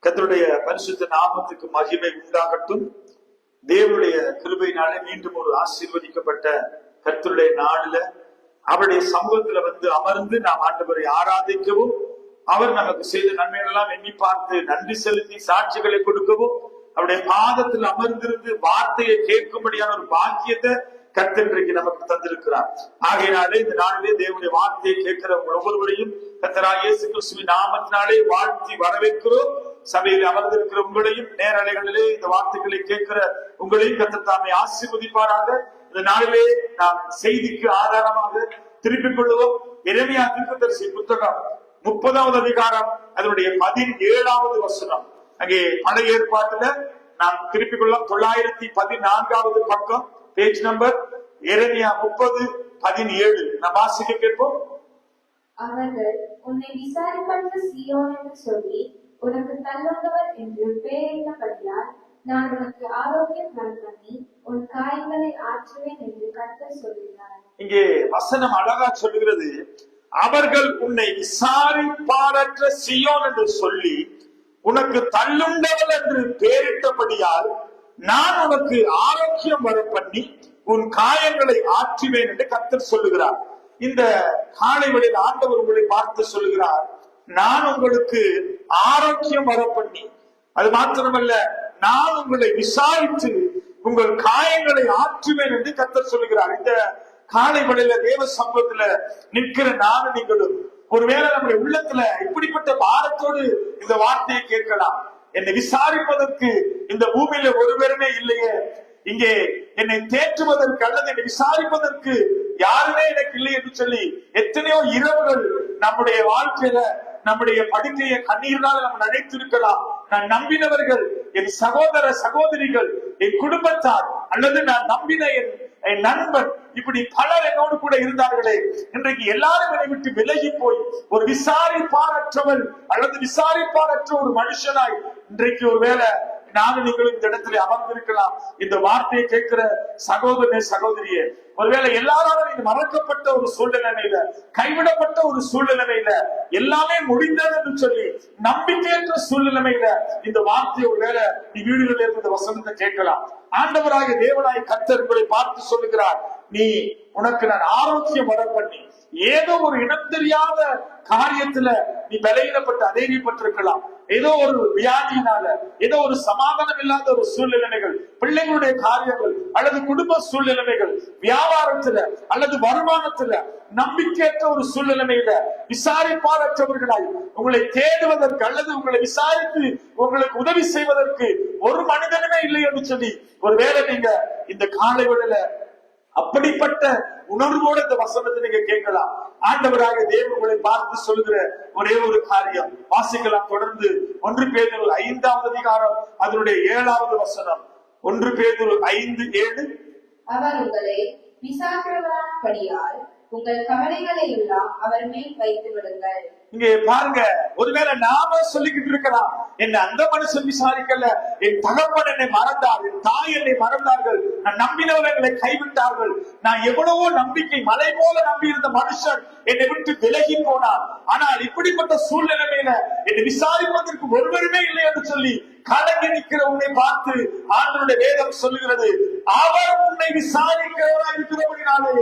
கர்த்தருடைய பரிசுத்த நாமத்துக்கு மகிமை உண்டாகட்டும். தேவனுடைய கிருபையினாலே மீண்டும் ஒரு ஆசீர்வதிக்கப்பட்ட கர்த்தருடைய நாளில அவருடைய சமூகத்துல அமர்ந்து நாம் ஆண்டவரை ஆராதிக்கவும், அவர் நமக்கு செய்த நன்மைகள் எல்லாம் எண்ணி பார்த்து நன்றி செலுத்தி சாட்சிகளை கொடுக்கவும், அவருடைய பாதத்தில் அமர்ந்திருந்து வார்த்தையை கேட்கும்படியான ஒரு பாக்கியத்தை கர்த்தர் இன்றைக்கு நமக்கு தந்திருக்கிறார். ஆகையினாலே இந்த நாளிலே தேவனுடைய வார்த்தையை கேட்கிற ஒவ்வொருவரையும் கர்த்தராகிய இயேசு கிறிஸ்துவின் நாமத்தினாலே வாழ்த்தி வரவேற்கிறோம். சபையில் அமர்ந்திருக்கிற உங்களையும், நேரலைகளிலே இந்த வார்த்தைகளை கேட்கிற உங்களையும் கர்த்தர் தாமே ஆசீர்வதிப்பாராக. இந்த நாளிலே நாம் செய்திக்கு ஆதாரமாக திருப்பிக் கொள்வோம். எரேமியா தீர்க்கதரிசி புத்தகம் 30வது அதிகாரம் அதனுடைய 17வது வசனம். அங்கே பழைய ஏற்பாட்டுல நாம் திருப்பிக் கொள்ளலாம். 914வது பக்கம், பேஜ் நம்பர் எரேமியா 30:17. நாம் வாசிக்க கேட்போம். அவர்கள் உன்னை விசாரிப்பற்ற சீயோன் என்று சொல்லி உனக்கு தள்ளுண்டவர் என்று பெயரிட்டபடியால் நான் உனக்கு ஆரோக்கியம் பண்ணி உன் காயங்களை ஆற்றுவேன் என்று கர்த்தர் சொல்கிறார். இங்கே வசனம் அழகா சொல்லுகிறது. அவர்கள் உன்னை விசாரிப்பாரற்ற சீயோன் என்று சொல்லி உனக்கு தள்ளுண்டவள் என்று பெயரிட்டபடியால் நான் உனக்கு ஆரோக்கியம் வர பண்ணி உன் காயங்களை ஆற்றுவேன் என்று கர்த்தர் சொல்லுகிறார். இந்த காலை வேளையில் ஆண்டவர் உங்களை பார்த்து சொல்லுகிறார், நான் உங்களுக்கு ஆரோக்கியம் வர பண்ணி, அது மாத்திரமல்ல, நான் உங்களை விசாரித்து உங்கள் காயங்களை ஆற்றுவேன் என்று கர்த்தர் சொல்லுகிறார். இந்த காலை வேளையில தேவ சமூகத்துல நிற்கிற நானும் நீங்களும் ஒருவேளை நம்முடைய உள்ளத்துல இப்படிப்பட்ட பாரத்தோடு இந்த வார்த்தையை கேட்கலாம். என்னை விசாரிப்பதற்கு இந்த பூமியில ஒருவருமே இல்லையே, இங்கே என்னை தேற்றுவதற்கு அல்லது என்னை விசாரிப்பதற்கு யாருமே எனக்கு இல்லை என்று சொல்லி எத்தனையோ இரவுகள் நம்முடைய வாழ்க்கையில நம்முடைய படுக்கையை கண்ணீர்னால் நம்ம நினைத்திருக்கலாம். நான் நம்பினவர்கள், என் சகோதர சகோதரிகள், என் குடும்பத்தார், அல்லது நான் நம்பின என் நண்பன், இப்படி பலர் என்னோடு கூட இருந்தார்களே, இன்றைக்கு எல்லாரும் என்னை விட்டு விலகி போய் ஒரு விசாரிப்பாரற்றவள் அல்லது விசாரிப்பாரற்ற ஒரு மனுஷனாய் இன்றைக்கு ஒருவேளை நானும் நீங்களும் இந்த இடத்துல அமர்ந்திருக்கலாம். இந்த வார்த்தையை கேட்கிற சகோதரனே சகோதரியே, ஒருவேளை எல்லாராலும் இது மறக்கப்பட்ட ஒரு சூழ்நிலையில, கைவிடப்பட்ட ஒரு சூழ்நிலையில, எல்லாமே முடிந்தது என்று சொல்லி நம்பிக்கையற்ற சூழ்நிலையில இந்த வார்த்தையை ஒருவேளை நீ வீடுகளில் இருந்து இந்த வசனத்தை கேட்கலாம். ஆண்டவராகிய தேவனாய் கர்த்தர் உங்களை பார்த்து சொல்லுகிறார், நீ உனக்கு நான் ஆரோக்கியம் வர பண்ணி, ஏதோ ஒரு இனம் தெரியாத காரியத்துல நீ பலவீனப்பட்டு அதைரியப்பட்டிருக்கலாம். ஏதோ ஒரு வியாதியினால, ஏதோ ஒரு சமாதானம் இல்லாத ஒரு சூழ்நிலைகள், பிள்ளைகளுடைய காரியங்கள் அல்லது குடும்ப சூழ்நிலைகள், வியாபாரத்துல அல்லது வருமானத்துல நம்பிக்கையற்ற ஒரு சூழ்நிலையில விசாரிப்பாரற்றவர்களாய் உங்களை தேடுவதற்கு அல்லது உங்களை விசாரித்து உங்களுக்கு உதவி செய்வதற்கு ஒரு மனிதனுமே இல்லை என்று சொல்லி ஒருவேளை நீங்க இந்த காலை வேளையில அப்படிப்பட்ட உணர்வோடு இந்த வசனத்தை நீங்க கேட்கலாம். ஆண்டவராக தேவன் உங்களை பார்த்து சொல்கிற ஒரே ஒரு காரியம் வாசிக்கலாம். தொடர்ந்து 1 பேதுரு 5வது அதிகாரம் அதனுடைய 7வது வசனம். 1 பேதுரு 5:7. அவர் உங்களை விசாரிக்கிறபடியால் உங்கள் கவலைகளை எல்லாம் அவர் மேல் வைத்து விடுங்கள். இங்கே பாருங்க, ஒருவேளை நாம சொல்லிக்கிட்டு இருக்கலாம், என்ன அந்த மனுஷன் விசாரிக்கல, என் தகப்பன் என்னை மறந்தார், என் தாய் என்னை மறந்தார்கள், நான் நம்பினவர்களை கைவிட்டார்கள், நான் எவ்வளவோ நம்பிக்கை மலை போல நம்பி இருந்த மனுஷன் என்னை விட்டு விலகி போனார். ஆனால் இப்படிப்பட்ட சூழ்நிலையில என்னை விசாரிப்பதற்கு ஒருவருமே இல்லை என்று சொல்லி கலங்கி நிற்கிற உன்னை பார்த்து ஆண்டவருடைய வேதம் சொல்லுகிறது, அவர் உன்னை விசாரிக்கிறவராக இருக்கிறபடினாலே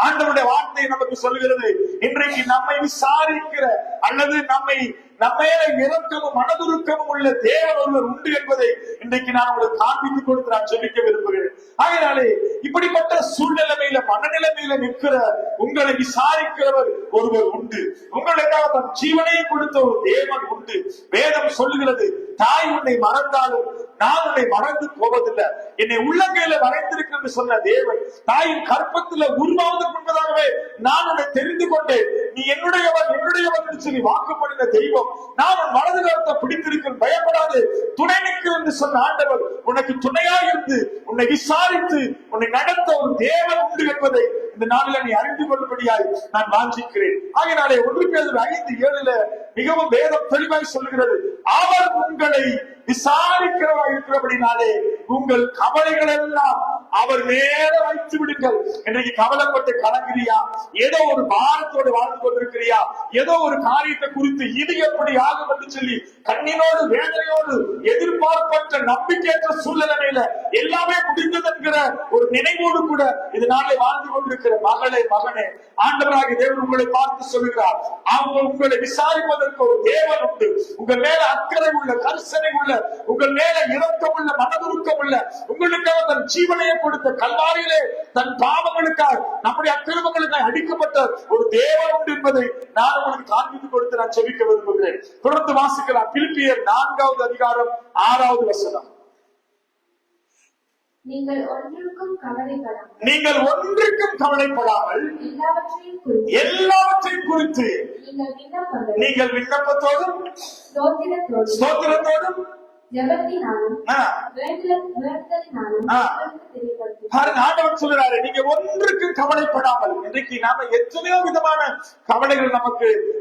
ஆண்டவருடைய வார்த்தை நமக்கு சொல்லுகிறது, இன்றைக்கு நம்மை விசாரிக்கிற அல்லது நம்ம இரக்கமும் மனதுருக்கமும் உள்ள தேவன் ஒருவர் உண்டு என்பதை இன்றைக்கு நான் உங்களுக்கு காண்பித்துக் கொடுத்து நான் ஜெபிக்க விரும்புகிறேன். ஆகையாலே இப்படிப்பட்ட சூழ்நிலையில மனநிலைமையில நிற்கிற உங்களை விசாரிக்கிறவர் ஒருவர் உண்டு. உங்களுக்காக தன் ஜீவனையை கொடுத்த ஒரு தேவன் உண்டு. வேதம் சொல்லுகிறது, தாய் உன்னை மறந்தாலும் நான் உன்னை மறந்து போவதில்லை, என்னை உள்ளங்கையில வரைந்திருக்கிறது சொன்ன தேவன், தாயின் கற்பத்துல உருவாவதற்கு முன்பதாகவே நான் உன்னை தெரிந்து கொண்டேன், நீ என்னுடையவன் என்னுடையவன் என்று சொல்லி வாக்குப்படின தெய்வம், நான் உன் வலது கரத்தை பிடித்திருக்கிறேன், பயப்படாது, துணை நிற்கும் என்று சொன்ன ஆண்டவர் உனக்கு துணையாக இருந்து உன்னை விசாரித்து உன்னை நடத்த ஒரு தேவன் உண்டு என்பதை இந்த நாளில் நீ அறிந்து கொள்ளும்படியாய் நான் வாஞ்சிக்கிறேன். ஆகையினாலே 1 பேதுரு 5:7 மிகவும் வேதம் தெளிவாய் சொல்லுகிறது, அவர் உங்களை விசாரிக்கிறவா இருக்கிறபடினாலே உங்கள் கவலைகள் எல்லாம் அவர் மேல வைத்து விடுங்கள். இன்றைக்கு கவலைப்பட்டு கலங்குறியா? ஏதோ ஒரு பாரத்தோடு வாழ்ந்து கொண்டிருக்கிறியா? ஏதோ ஒரு காரியத்தை குறித்து இது எப்படி ஆகும் என்று சொல்லி கண்ணீரோடு வேதனையோடு எதிர்பார்ப்பற்ற நம்பிக்கையற்ற சூழ்நிலையில எல்லாமே முடிந்தது என்கிற ஒரு நினைவோடு கூட இதனாலே வாழ்ந்து கொண்டிருக்கிற மகளே, மகனே, ஆண்டவராகிய தேவன் உங்களை பார்த்து சொல்லுகிறார், அவங்க உங்களை விசாரிப்பதற்கு ஒரு தேவன் உண்டு. உங்கள் மேல அக்கறை உள்ள, கரிசனை உள்ள, உங்கள் மேல இரக்கம் உள்ள, மனதுருக்கம் உள்ள, உங்களுக்காக தன் ஜீவனையை கொடுத்த கல்வாரியிலே தன் பாவங்களுக்காக, நம்முடைய அக்கிரமங்களுக்காக அடிக்கப்பட்ட ஒரு தேவன் உண்டு என்பதை நான் உங்களுக்கு காண்பித்து கொடுத்து நான் செபிக்க விரும்புகிறேன். தொடர்ந்து வாசிக்கலாம். பிலிப்பியர் 4வது அதிகாரம் 6வது வசனம். நீங்கள் ஒன்றுக்கும் கவலைப்படாமல் எல்லாவற்றையும் குறித்து நீங்கள் விண்ணப்பத்தோடும் ஸ்தோத்திரத்தோடும் ஆண்டவர் சொல்றாரு, நீங்க ஒன்றுக்கும் கவலைப்படாமல். இன்றைக்கு நாம எத்தனையோ விதமான கவலைகள்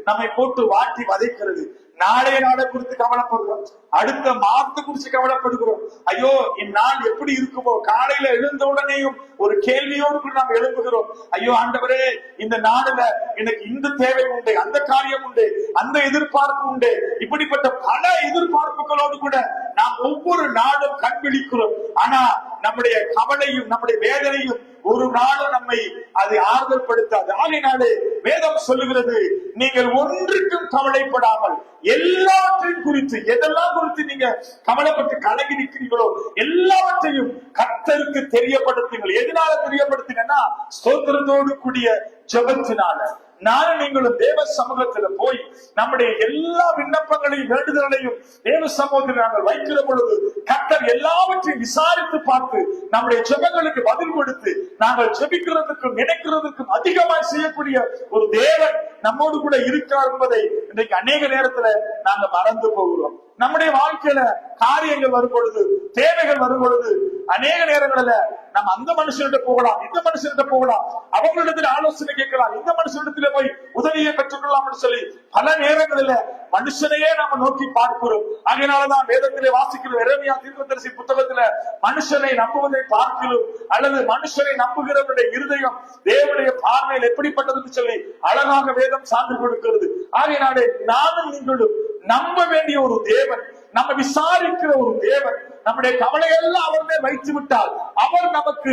நம்மை போட்டு வாட்டி வதைக்கிறது. நாளைய நாளை குறித்து கவலைப்படுகிறோம், அடுத்த மாதத்தை குறித்து கவலைப்படுகிறோம். ஐயோ, இந்நாள் எப்படி இருக்குமோ? காலையில எழுந்த உடனேயும் ஒரு கேள்வியோடு நாம் எழுப்புகிறோம். ஐயோ ஆண்டவரே, இந்த நாடுல எனக்கு இந்த தேவை உண்டு, அந்த காரியம் உண்டு, அந்த எதிர்பார்ப்பு உண்டு. இப்படிப்பட்ட பல எதிர்பார்ப்புகளோடு கூட நாம் ஒவ்வொரு நாளும் கண்பிடிக்கிறோம். ஆனா நம்முடைய கவலையும் நம்முடைய வேதனையும் ஒரு நாளும் நம்மை அது ஆறுதல் படுத்தாது. ஆகையினாலே வேதம் சொல்லுகிறது, நீங்கள் ஒன்றுக்கும் கவலைப்படாமல் எல்லாவற்றையும் குறித்து, எதெல்லாம் குறித்து நீங்க கவலைப்பட்டு கலங்கி நிற்கிறீங்களோ எல்லாவற்றையும் கர்த்தருக்கு தெரியப்படுத்துங்கள். எதனால தெரியப்படுத்துங்கன்னா, ஸ்தோத்திரத்தோடு கூடிய ஜெபத்தினால. நானும் நீங்களும் தேவ சமூகத்துல போய் நம்முடைய எல்லா விண்ணப்பங்களையும் வேண்டுதலையும் தேவ சமூகத்தில் நாங்கள் வைக்கிற பொழுது கர்த்தர் எல்லாவற்றையும் விசாரித்து பார்த்து நம்முடைய ஜெபங்களுக்கு பதில் கொடுத்து நாங்கள் ஜெபிக்கிறதுக்கும் நினைக்கிறதுக்கும் அதிகமாய் செய்யக்கூடிய ஒரு தேவன் நம்மோடு கூட இருக்கிறார் என்பதை இன்றைக்கு அநேக நேரத்துல நாங்க மறந்து போகிறோம். நம்முடைய வாழ்க்கையில காரியங்கள் வரும் பொழுது, தேவைகள் வரும் பொழுது அநேக நேரங்களில நம்ம அந்த மனுஷனிட போகலாம், இந்த மனுஷனிட போகலாம், அவங்களிடத்தில் ஆலோசனை கேட்கலாம், இந்த மனுஷனிடத்துல போய் உதவியை பெற்றுக்கொள்ளலாம் சொல்லி பல நேரங்களில மனுஷனையே நாம நோக்கி பார்க்கிறோம். அதனாலதான் வேதத்திலே வாசிக்கிற எரேமியா தீர்க்கதரிசி புத்தகத்துல மனுஷனை நம்புவதை பார்க்கிறோம், அல்லது மனுஷனை நம்புகிறவருடைய இருதயம் தேவனுடைய பார்வையில் எப்படிப்பட்டதுன்னு சொல்லி அழகாக வேதம் சான்று கொடுக்கிறது. ஆகையினாலே நானும் நீங்களும் நம்ப வேண்டிய ஒரு தேவன், நம்ம விசாரிக்கிற ஒரு தேவன், நம்முடைய கவலையெல்லாம் அவருமே வைத்து விட்டால் அவர் நமக்கு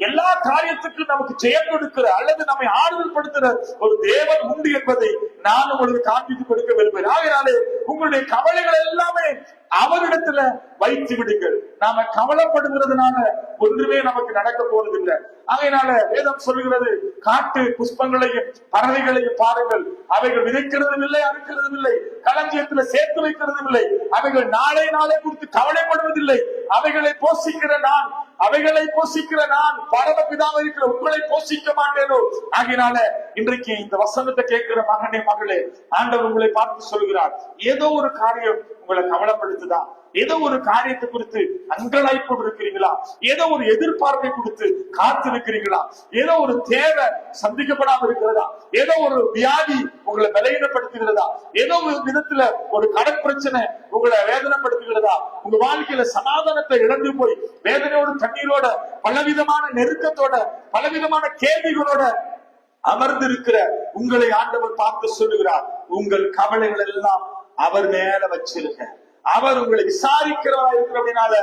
எல்லா காரியத்துக்கும் நமக்கு ஜெயம் கொடுக்கிற அல்லது நம்மை ஆறுதல் படுத்துற ஒரு தேவன் உண்டு என்பதை நான் உங்களுக்கு காண்பித்து கொடுக்க விரும்புகிறேன். ஆகையினாலே உங்களுடைய கவலைகள் எல்லாமே அவரிடத்துல வைத்து விடுங்கள். நாம கவலைப்படுகிறதுனால ஒன்றுமே நமக்கு நடக்க போறதில்லை. ஆகையினால வேதம் சொல்லுகிறது, காட்டு புஷ்பங்களையும் பறவைகளையும் பாருங்கள், அவைகள் விதைக்கிறதும் இல்லை, அறுக்கிறதும் இல்லை, களஞ்சியத்துல சேர்த்து வைக்கிறதும் இல்லை, அவைகள் நாளை குறித்து கவலைப்படுவதில்லை. அவைகளை போஷிக்கிற நான் பரமபிதாவாக இருக்கிற உங்களை போஷிக்க மாட்டேனோ? ஆகையினால இன்றைக்கு இந்த வசனத்தை கேட்கிற மகனே, மகளே, ஆண்டவர் உங்களை பார்த்து சொல்கிறார், ஏதோ ஒரு காரியம் உங்களை கவலைப்படுத்துதா? ஏதோ ஒரு காரியத்தை குறித்து அங்கலாய்ப்பு இருக்கிறீங்களா? ஏதோ ஒரு எதிர்பார்ப்பை கொடுத்து காத்திருக்கிறீங்களா? ஏதோ ஒரு தேவை சந்திக்கப்படாமல் இருக்கிறதா? ஏதோ ஒரு வியாதி உங்களை பலவீனப்படுத்துகிறதா? ஏதோ ஒரு விதத்துல ஒரு கடன் பிரச்சனை உங்களை வேதனைப்படுத்துகிறதா? உங்க வாழ்க்கையில சமாதானத்தை இழந்து போய் வேதனையோடு கண்ணீரோட பலவிதமான நெருக்கத்தோட பலவிதமான கேள்விகளோட அமர்ந்திருக்கிற உங்களை ஆண்டவர் பார்த்து சொல்லுகிறார், உங்கள் கவலைகள் எல்லாம் அவர் மேல வச்சிருங்க. அவர் உங்களை விசாரிக்கிறவரா இருக்கிறபடினால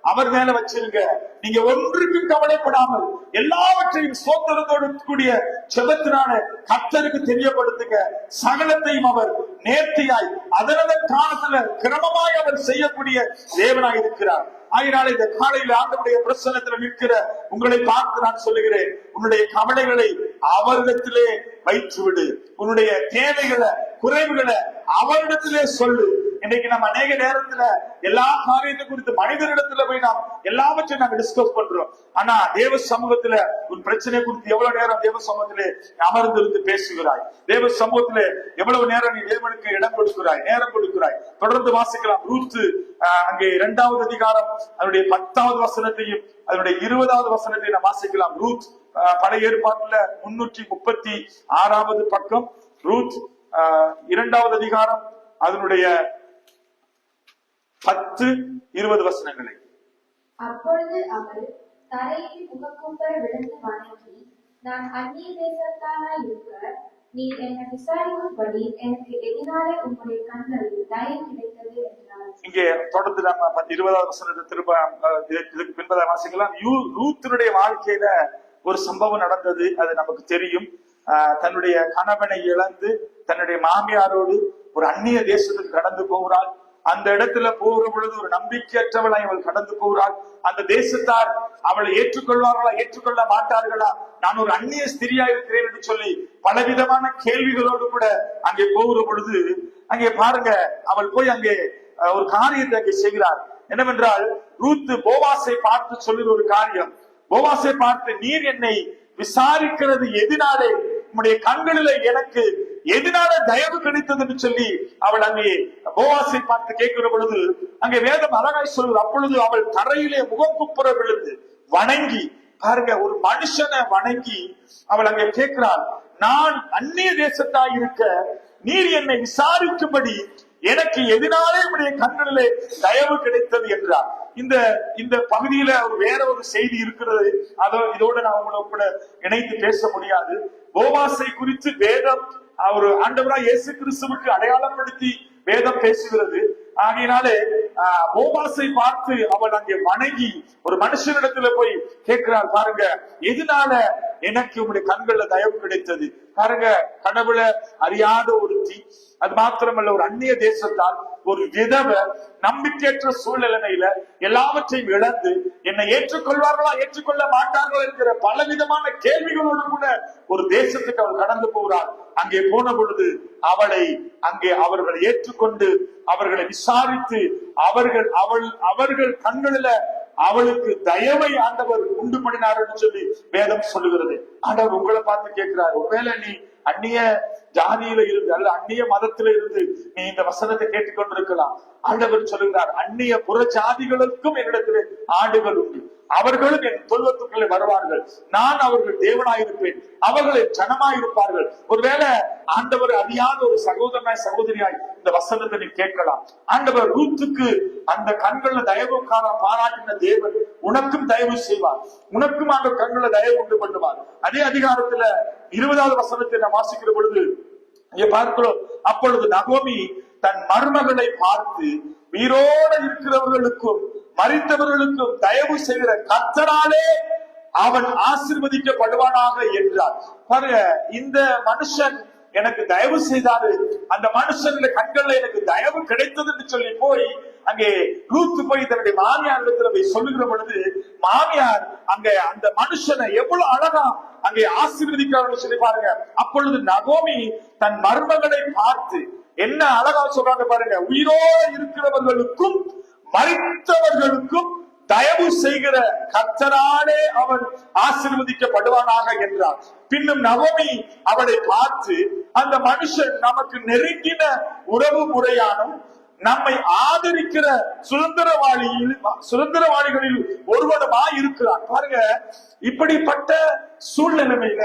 அவர் மேல வச்சிருங்க. நீங்க ஒன்றுக்கும் கவலைப்படாமல் எல்லாவற்றையும் ஸ்தோத்திரத்தோடு கூடிய ஜெபத்தினால கர்த்தருக்கு தெரியப்படுத்துங்க. சகலத்தையும் அவர் நேர்த்தியாய் அதனதன் காலத்துல கிரமமாய் அவர் செய்யக்கூடிய தேவனாய் இருக்கிறார். ஆகினால இந்த காலையில் ஆண்டவருடைய பிரசன்னத்துல நிற்கிற உங்களை பார்த்து நான் சொல்லுகிறேன், உன்னுடைய கவலைகளை அவரிடத்திலே வைத்து விடு. உன்னுடைய தேவைகளை, குறைவுகளை அவரிடத்திலே சொல்லு. இன்னைக்கு நம்ம அநேக நேரத்துல எல்லா காரியத்தை குறித்து மனிதரிடத்துல போய் நாம் எல்லாவற்றையும் நாங்க டிஸ்கஸ் பண்றோம். ஆனா தேவ சமூகத்துல உன் பிரச்சனை குறித்து எவ்வளவு நேரம் தேவ சமூகத்திலே அமர்ந்திருந்து பேசுகிறாய்? தேவ சமூகத்திலே எவ்வளவு நேரம் நீ தேவனுக்கு இடம் கொடுக்கிறாய், நேரம் கொடுக்கிறாய்? தொடர்ந்து வாசிக்கலாம். ரூத்து அங்கே 2வது அதிகாரம் அதனுடைய 10வது வசனத்தையும் அதனுடைய 20வது வசனத்தையும் நாம் வாசிக்கலாம். ரூத் பழைய ஏற்பாட்டுல 336வது பக்கம். ரூத் 2வது அதிகாரம் அதனுடைய 10-20 வசனங்களை. அப்பொழுது அவள் தரையில் முகக்குப்புற விழுந்து வணங்கி, நான் அந்நிய தேசத்தாராய் இருக்க நீர் என்னை விசாரிக்கும்படி எனக்கு எதினாலே உம்முடைய கண்களில் தயவு கிடைத்தது என்றார். இங்கே தொடர்ந்து நம்ம 20வது வசனத்தை திரும்ப இதுக்கு பின்பதாக வாசிக்கலாம். ரூத்தினுடைய வாழ்க்கையில ஒரு சம்பவம் நடந்தது, அது நமக்கு தெரியும். தன்னுடைய கணவனை இழந்து தன்னுடைய மாமியாரோடு ஒரு அந்நிய தேசத்துக்கு கடந்து போகிறாள். அந்த இடத்துல போகிற பொழுது ஒரு நம்பிக்கையற்றவளாய் அவள் கடந்து போகிறாள். அந்த தேசத்தார் அவளை ஏற்றுக்கொள்வார்களா ஏற்றுக்கொள்ள மாட்டார்களா, நான் ஒரு அந்நிய ஸ்திரியா இருக்கிறேன் என்று சொல்லி பலவிதமான கேள்விகளோடு கூட அங்கே போகிற பொழுது அங்கே பாருங்க, அவள் போய் அங்கே ஒரு காரியத்தை அங்கே செய்கிறார். என்னவென்றால், ரூத் போவாசை பார்த்து சொல்லுற ஒரு காரியம். போவாசை பார்த்து, நீர் என்னை விசாரிக்கிறது எதினாலே, உம்முடைய கண்களிலே எனக்கு எதினால தயவு கிடைத்தது என்று சொல்லி அவள் அங்கே போவாசை பார்த்து கேட்கிற பொழுது அங்கே வேதம் அழகாய் சொல்லுது. அப்பொழுது அவள் தரையிலே முகங்குப்புற விழுந்து வணங்கி, பாருங்க, ஒரு மனுஷனை வணங்கி அவள் அங்கே கேட்கிறாள், நான் அந்நிய தேசத்தாய் இருக்க நீர் என்னை விசாரிக்கும்படி எனக்கு எதினாலே உடைய கண்களிலே தயவு கிடைத்தது என்றார். இந்த பகுதியில வேற ஒரு செய்தி இருக்கிறது, இதோட நான் உங்களை கூட இணைத்து பேச முடியாது. போவாசை குறித்து வேதம் ஒரு ஆண்டவராய் இயேசு கிறிஸ்துவுக்கு அடையாளப்படுத்தி வேதம் பேசுகிறது. ஆகையினாலே போவாசை பார்த்து அவள் அங்கே வணங்கி ஒரு மனுஷனிடத்துல போய் கேட்கிறாள், பாருங்க, எதனால எனக்கு உங்களுடைய கண்கள்ல தயவு கிடைத்தது. பாருங்க, கடவுளை அறியாத ஒருத்தி, அது மாத்திரமல்ல ஒரு அந்நிய தேசத்தால் ஒரு விதவை, நம்பிக்கையற்ற சூழ்நிலையில எல்லாவற்றையும் இழந்து என்னை ஏற்றுக்கொள்வார்களா ஏற்றுக்கொள்ள மாட்டார்களா என்கிற பலவிதமான கேள்விகளோடு கூட ஒரு தேசத்துக்கு அவள் கடந்து போகிறாள். அங்கே போன பொழுது அவளை அங்கே அவர்கள் ஏற்றுக்கொண்டு அவர்களை விசாரித்து அவர்கள் கண்களில அவளுக்கு தயவை ஆண்டவர் உண்டு பண்ணினார் என்று சொல்லி வேதம் சொல்லுகிறது. ஆண்டவர் உங்களை பார்த்து கேட்கிறார், ஒருவேளை நீ அந்நிய ஜாதியில இருந்து அல்ல அந்நிய மதத்தில இருந்து நீ இந்த வசனத்தை கேட்டுக்கொண்டிருக்கலாம். ஆண்டவர் சொல்லுகிறார், அந்நிய புற ஜாதிகளுக்கும் என்னிடத்திலே ஆடுகள் உண்டு, அவர்களும் என் தொல்வத்துக்களை வருவார்கள், நான் அவர்கள் தேவனாயிருப்பேன், அவர்கள் ஜனமாயிருப்பார்கள். ஒருவேளை ஆண்டவர் அறியாத ஒரு சகோதரனாய் சகோதரியாய் இந்த வசனத்தை நீ கேட்கலாம். ஆண்டவர் ரூத்துக்கு அந்த கண்கள்ல தயவு பாராட்டின தேவன் உனக்கும் தயவு செய்வார், உனக்கும் அந்த கண்களை தயவு உண்டு பண்ணுவார். அதே அதிகாரத்துல 20வது வசனத்தை நான் வாசிக்கிற பொழுது இங்க பார்க்கிறோம், அப்பொழுது நகோமி தன் மருமகளை பார்த்து, உயிரோடு இருக்கிறவர்களுக்கும் மரித்தவர்களுக்கும் தயவு செய்கிற கர்த்தராலே அவன் ஆசீர்வதிக்கப்படுவானாக என்றார். பாருங்க, இந்த மனுஷன் எனக்கு தயவு செய்தாரு, அந்த மனுஷன் கண்கள்ல எனக்கு தயவு கிடைத்தது என்று சொல்லி போய் அங்கே ரூத் போய் தன்னுடைய மாமியார் இடத்துல சொல்லுகிற பொழுது மாமியார் அங்க அந்த மனுஷனை எவ்வளவு அழகா அங்கே ஆசீர்வதிக்கிறார் சொல்லி பாருங்க. அப்பொழுது நகோமி தன் மருமகளை பார்த்து என்ன அழகா சொல்றாங்க பாருங்க, உயிரோடு இருக்கிறவர்களுக்கும் மரித்தவர்களுக்கும் தயவு செய்கிற கர்த்தராலே அவன் ஆசீர்வதிக்கப்படுவானாக என்றார். பின்னும் நகோமி அவளை பார்த்து, அந்த மனுஷன் நமக்கு நெருங்கின உறவு முறையானும் நம்மை ஆதரிக்கிற சுதந்திரவாளிகளில் ஒருவனுமாய் இருக்கிறான். பாருங்க, இப்படிப்பட்ட சூழ்நிலையில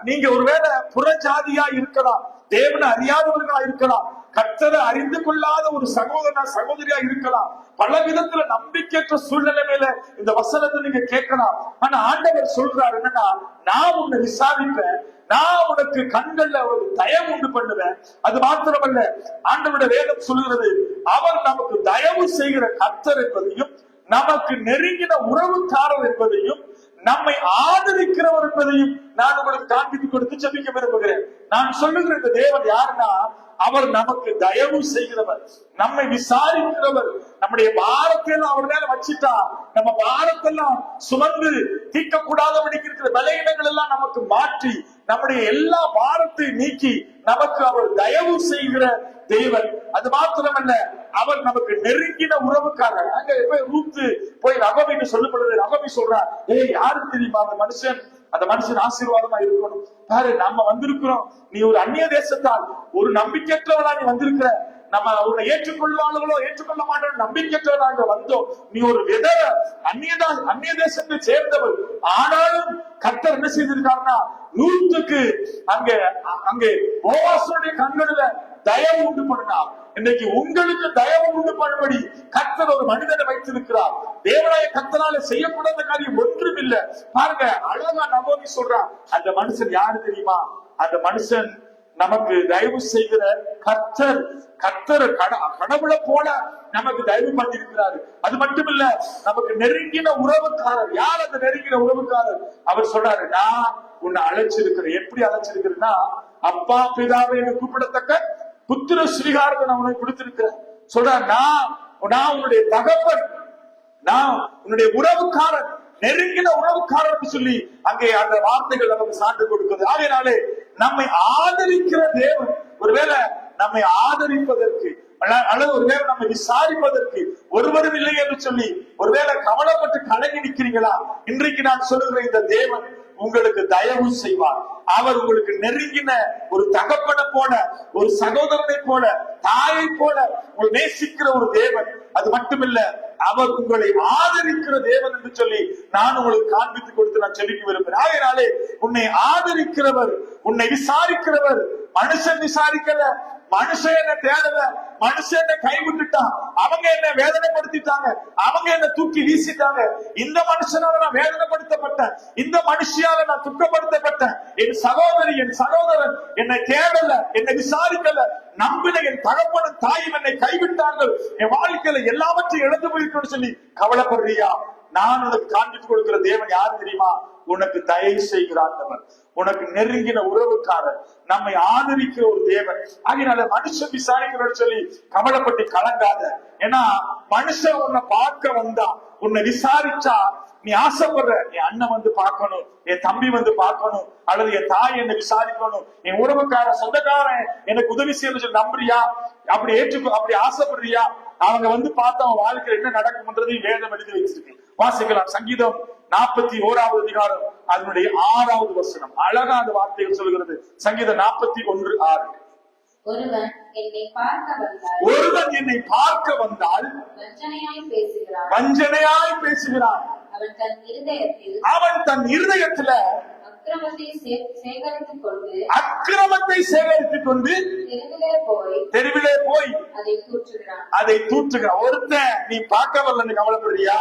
நீங்க ஒருவேளை புறஜாதியா இருக்கலாம், தேவனை அறியாதவர்களா இருக்கலாம், கர்த்தரை அறிந்து கொள்ளாத ஒரு சகோதரனா சகோதரியா இருக்கலாம், பல விதத்துல நம்பிக்கையற்ற சூழ்நிலையில இந்த வசனத்தை நீங்க கேட்கலாம். ஆனா ஆண்டவர் சொல்றாரு என்னன்னா, நான் உன்னை விசாரிப்பேன், நான் உனக்கு கண்கள்ல ஒரு தயவு உண்டு பண்ணுவேன். அது மாத்திரமல்ல, ஆண்டவருடைய வேதம் சொல்லுகிறது, அவர் நமக்கு தயவு செய்கிற கர்த்தர் என்பதையும் நமக்கு நெருங்கின உறவுக்காரர் என்பதையும் நம்மை ஆதரிக்கிறவர் என்பதையும் நான் உங்களுக்கு காண்பித்து கொடுத்து ஜெபிக்க விரும்புகிறேன். நான் சொல்லுகிற இந்த தேவன் யாருன்னா, அவர் நமக்கு தயவு செய்கிறவர், நம்மை விசாரிக்கிறவர். நம்முடைய பாரத்தெல்லாம் அவர் மேல வச்சுட்டா நம்ம பாரத்தெல்லாம் சுமந்து தீர்க்க கூடாதபடி இருக்கிற பலவீனங்கள் எல்லாம் நமக்கு மாற்றி நம்முடைய எல்லா பாரத்தை நீக்கி நமக்கு அவர் தயவு செய்கிற தேவன். அது மாத்திரமல்ல, அவர் நமக்கு நெருங்கின உறவுக்காரர். அங்க போய் ரூத்து போய் நகோமின்னு சொல்லப்படுது. நகோமி சொல்றார், யாருக்கு தெரியுமா அந்த மனுஷன் ஆசீர்வாதமா இருக்கணும். பாரு, நம்ம வந்திருக்கிறோம், நீ ஒரு அந்நிய தேசத்தால் ஒரு நம்பிக்கையற்றவளா நீ வந்திருக்கிற, நம்ம உன்னை ஏற்றுக்கொள்வார்களோ ஏற்றுக்கொள்ள மாட்டோம் நம்பிக்கையற்ற நாங்க வந்தோம். நீ ஒரு அந்நிய தேசத்தை சேர்ந்தவர். ஆனாலும் கர்த்தர் என்ன செய்திருக்காருன்னா ரூத்துக்கு அங்கே போவாசுடைய கண்களில தயவு உண்டு பண்ணினார். இன்னைக்கு உங்களுக்கு தயவு உண்டு பண்ணும்படி கர்த்தர் ஒரு மனிதனை வைத்திருக்கிறார். தேவனாய கர்த்தரால செய்யக்கூடாத காரியம் ஒன்றும் இல்லை. பாருங்க, அழகா நவோமி சொல்றா, அந்த மனுஷன் யாரு தெரியுமா? அந்த மனுஷன் நமக்கு தயவு செய்கிற கர்த்தர். கடவுளை போல நமக்கு தயவு பண்ணிருக்கிறாரு. அது மட்டும் இல்ல, நமக்கு நெருங்கின உறவுக்காரர். யார் அந்த நெருங்கின உறவுக்காரர்? அவர் சொல்றாரு, நான் உன்னை அழைச்சிருக்கிறேன். எப்படி அழைச்சிருக்கிறேன்னா, அப்பா பிதாவை கூப்பிடத்தக்க புத்திர ஸ்ரீகாரத்தை நான் உனக்கு கொடுத்திருக்கிறேன். சொல்றாரு, நான் உன்னுடைய தகப்பன், நான் உன்னுடைய உறவுக்காரன், நெருங்கின உறவுக்காரர் சொல்லி அங்கே அந்த வார்த்தைகள் நமக்கு சான்று கொடுக்கிறது. ஆகையினாலே நம்மை ஆதரிக்கிற தேவன், ஒருவேளை நம்மை ஆதரிப்பதற்கு அல்லது ஒருவேளை நம்மை விசாரிப்பதற்கு ஒருவரும் இல்லை என்று சொல்லி ஒருவேளை கவலைப்பட்டு கலங்கி நிற்கிறீங்களா? இன்றைக்கு நான் சொல்லுகிற இந்த தேவன் உங்களுக்கு தயவு செய்வார். அவர் உங்களுக்கு நெருங்கின ஒரு தகப்பனை போல, ஒரு சகோதரனை போல, தாயை போல உங்களை நேசிக்கிற ஒரு தேவன். அது மட்டுமில்ல, அவர் உங்களை ஆதரிக்கிற தேவன் என்று சொல்லி நான் உங்களுக்கு காண்பித்துக் கொடுத்து நான் சொல்லிக்க விரும்புகிறேன். ஆகையினாலே உன்னை ஆதரிக்கிறவர், உன்னை விசாரிக்கிறவர். மனுஷன் விசாரிக்கல, மனுஷன் என்ன தேடல, மனுஷன் என்ன கைவிட்டுட்டான், அவங்க என்ன வேதனைப்படுத்திட்டாங்க, அவங்க என்ன தூக்கி வீசிட்டாங்க. இந்த மனுஷனால நான் வேதனைப்படுத்தப்பட்டேன், இந்த மனுஷியால நான் துக்கப்படுத்தப்பட்டேன். என் சகோதரி, என் சகோதரன் என்னை தேடல, என்னை விசாரிக்கல, நம்பின என் தகப்பனும் தாயும் என்னை கைவிட்டார்கள், என் வாழ்க்கையில எல்லாவற்றையும் இழந்து போயிருக்கணும்னு சொல்லி கவலைப்படுறியா? நான் உனக்கு காண்பித்து கொடுக்கிற தேவன் யாரு தெரியுமா? உனக்கு தயவு செய்கிறார், உனக்கு நெருங்கின உறவுக்காரர், நம்மை ஆதரிக்கிற ஒரு தேவன். அதனால மனுஷன் விசாரிக்கிறன்னு சொல்லி கவலைப்பட்டு கலங்காத. ஏன்னா மனுஷன் உன்னை பார்க்க வந்தா, உன்னை விசாரிச்சா, நீ ஆசைப்படுற என் அண்ணன் வந்து பார்க்கணும், என் தம்பி வந்து பார்க்கணும், அல்லது என் தாய் என்னை விசாரிக்கணும், என் உறவுக்கார சொந்தக்காரன் எனக்கு உதவி செய்யணும் சொல்லி நம்புறியா? அப்படி ஆசைப்படுறியா? அவங்க வந்து பார்த்தா அவன் வாழ்க்கையில் என்ன நடக்கும்ன்றது வேதம் எழுதி வச்சிருக்கு. வாசிக்கலாம். சங்கீதம் 41வது அதிகாரம் அதனுடைய 6வது வசனம். அழகா அந்த வார்த்தைகள் சொல்கிறது. சங்கீதம் 41:6. ஒருவன் என்னை பார்க்க வந்தால் வஞ்சனையாய் பேசுகிறான். அவன் தன் இருதயத்தில் அக்கிரமத்தை சேகரித்துக் கொண்டு தெருவிலே போய் அதை தூற்றுகிறான். ஒருத்தன் நீ பார்க்க வரலன்னு கவலைப்படுறியா?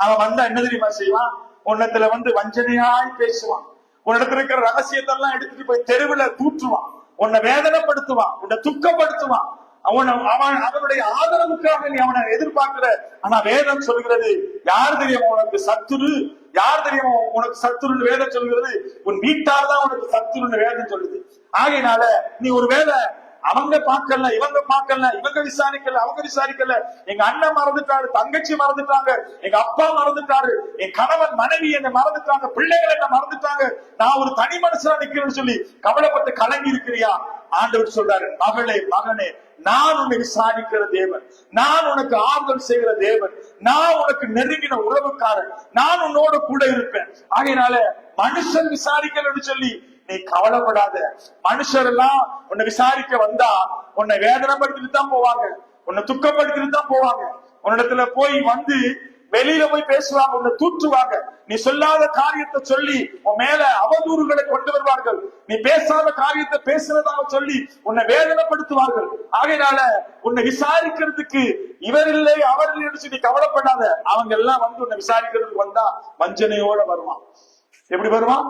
அவன் வந்தா என்ன தெரியுமா செய்வான்? உன்னத்துல வந்து வஞ்சனையாய் பேசுவான். உன்னிடத்துல இருக்கிற ரகசியத்தெல்லாம் எடுத்துட்டு போய் தெருவுல தூற்றுவான், உன்னை வேதனைப்படுத்துவான், உன்னை துக்கப்படுத்துவான். அவனுடைய ஆதரவுக்காக நீ அவனை எதிர்பார்க்கிற. ஆனா வேதம் சொல்கிறது, யார் தெரியுமா உனக்கு சத்துரு? யார் தெரியுமா உனக்கு சத்துருன்னு வேதம் சொல்கிறது? உன் வீட்டார் தான் உனக்கு சத்துருன்னு வேதம் சொல்லுது. ஆகையினால நீ ஒரு வேலை அவங்க பார்க்கல, இவங்க பார்க்கல, இவங்க விசாரிக்கல, அவங்க விசாரிக்கல, எங்க அண்ணன் மறந்துட்டாரு, தங்கச்சி மறந்துட்டாங்க, எங்க அப்பா மறந்துட்டாரு, என் கணவன் மனைவி என்னை மறந்துட்டாங்க, பிள்ளைகள் என்ன மறந்துட்டாங்க, நான் ஒரு தனி மனுஷனா நிக்கிறேன்னு சொல்லி கவலைப்பட்டு கலங்கி இருக்கிறியா? ஆண்டவர் சொல்றாரு, மகளே மகனே, நான் உன்னை விசாரிக்கிற தேவன், நான் உனக்கு ஆறுதல் செய்கிற தேவன், நான் உனக்கு நெருங்கின உறவுக்காரன், நான் உன்னோட கூட இருப்பேன். ஆகையினால மனுஷன் விசாரிக்கலன்னு சொல்லி நீ கவலைப்படாத. மனுஷர் எல்லாம் உன்னை விசாரிக்க வந்தா உன்னை வேதனைப்படுத்திட்டு தான் போவாங்க, உன்னை துக்கப்படுத்திட்டு தான் போவாங்க. உன்னிடத்துல போய் வந்து வெளியில போய் பேசுவாங்க, உன்னை தூற்றுவாங்க. நீ சொல்லாத காரியத்தை சொல்லி உன் மேல அவதூறுகளை கொண்டு வருவார்கள். நீ பேசாத காரியத்தை பேசுறதாக சொல்லி உன்னை வேதனைப்படுத்துவார்கள். ஆகையினால உன்னை விசாரிக்கிறதுக்கு இவர் இல்லை அவர் இல்லை சொல்லி கவலைப்படாத. அவங்க எல்லாம் வந்து உன்னை விசாரிக்கிறதுக்கு வந்தா வஞ்சனையோட வருவான். எப்படி வருவான்?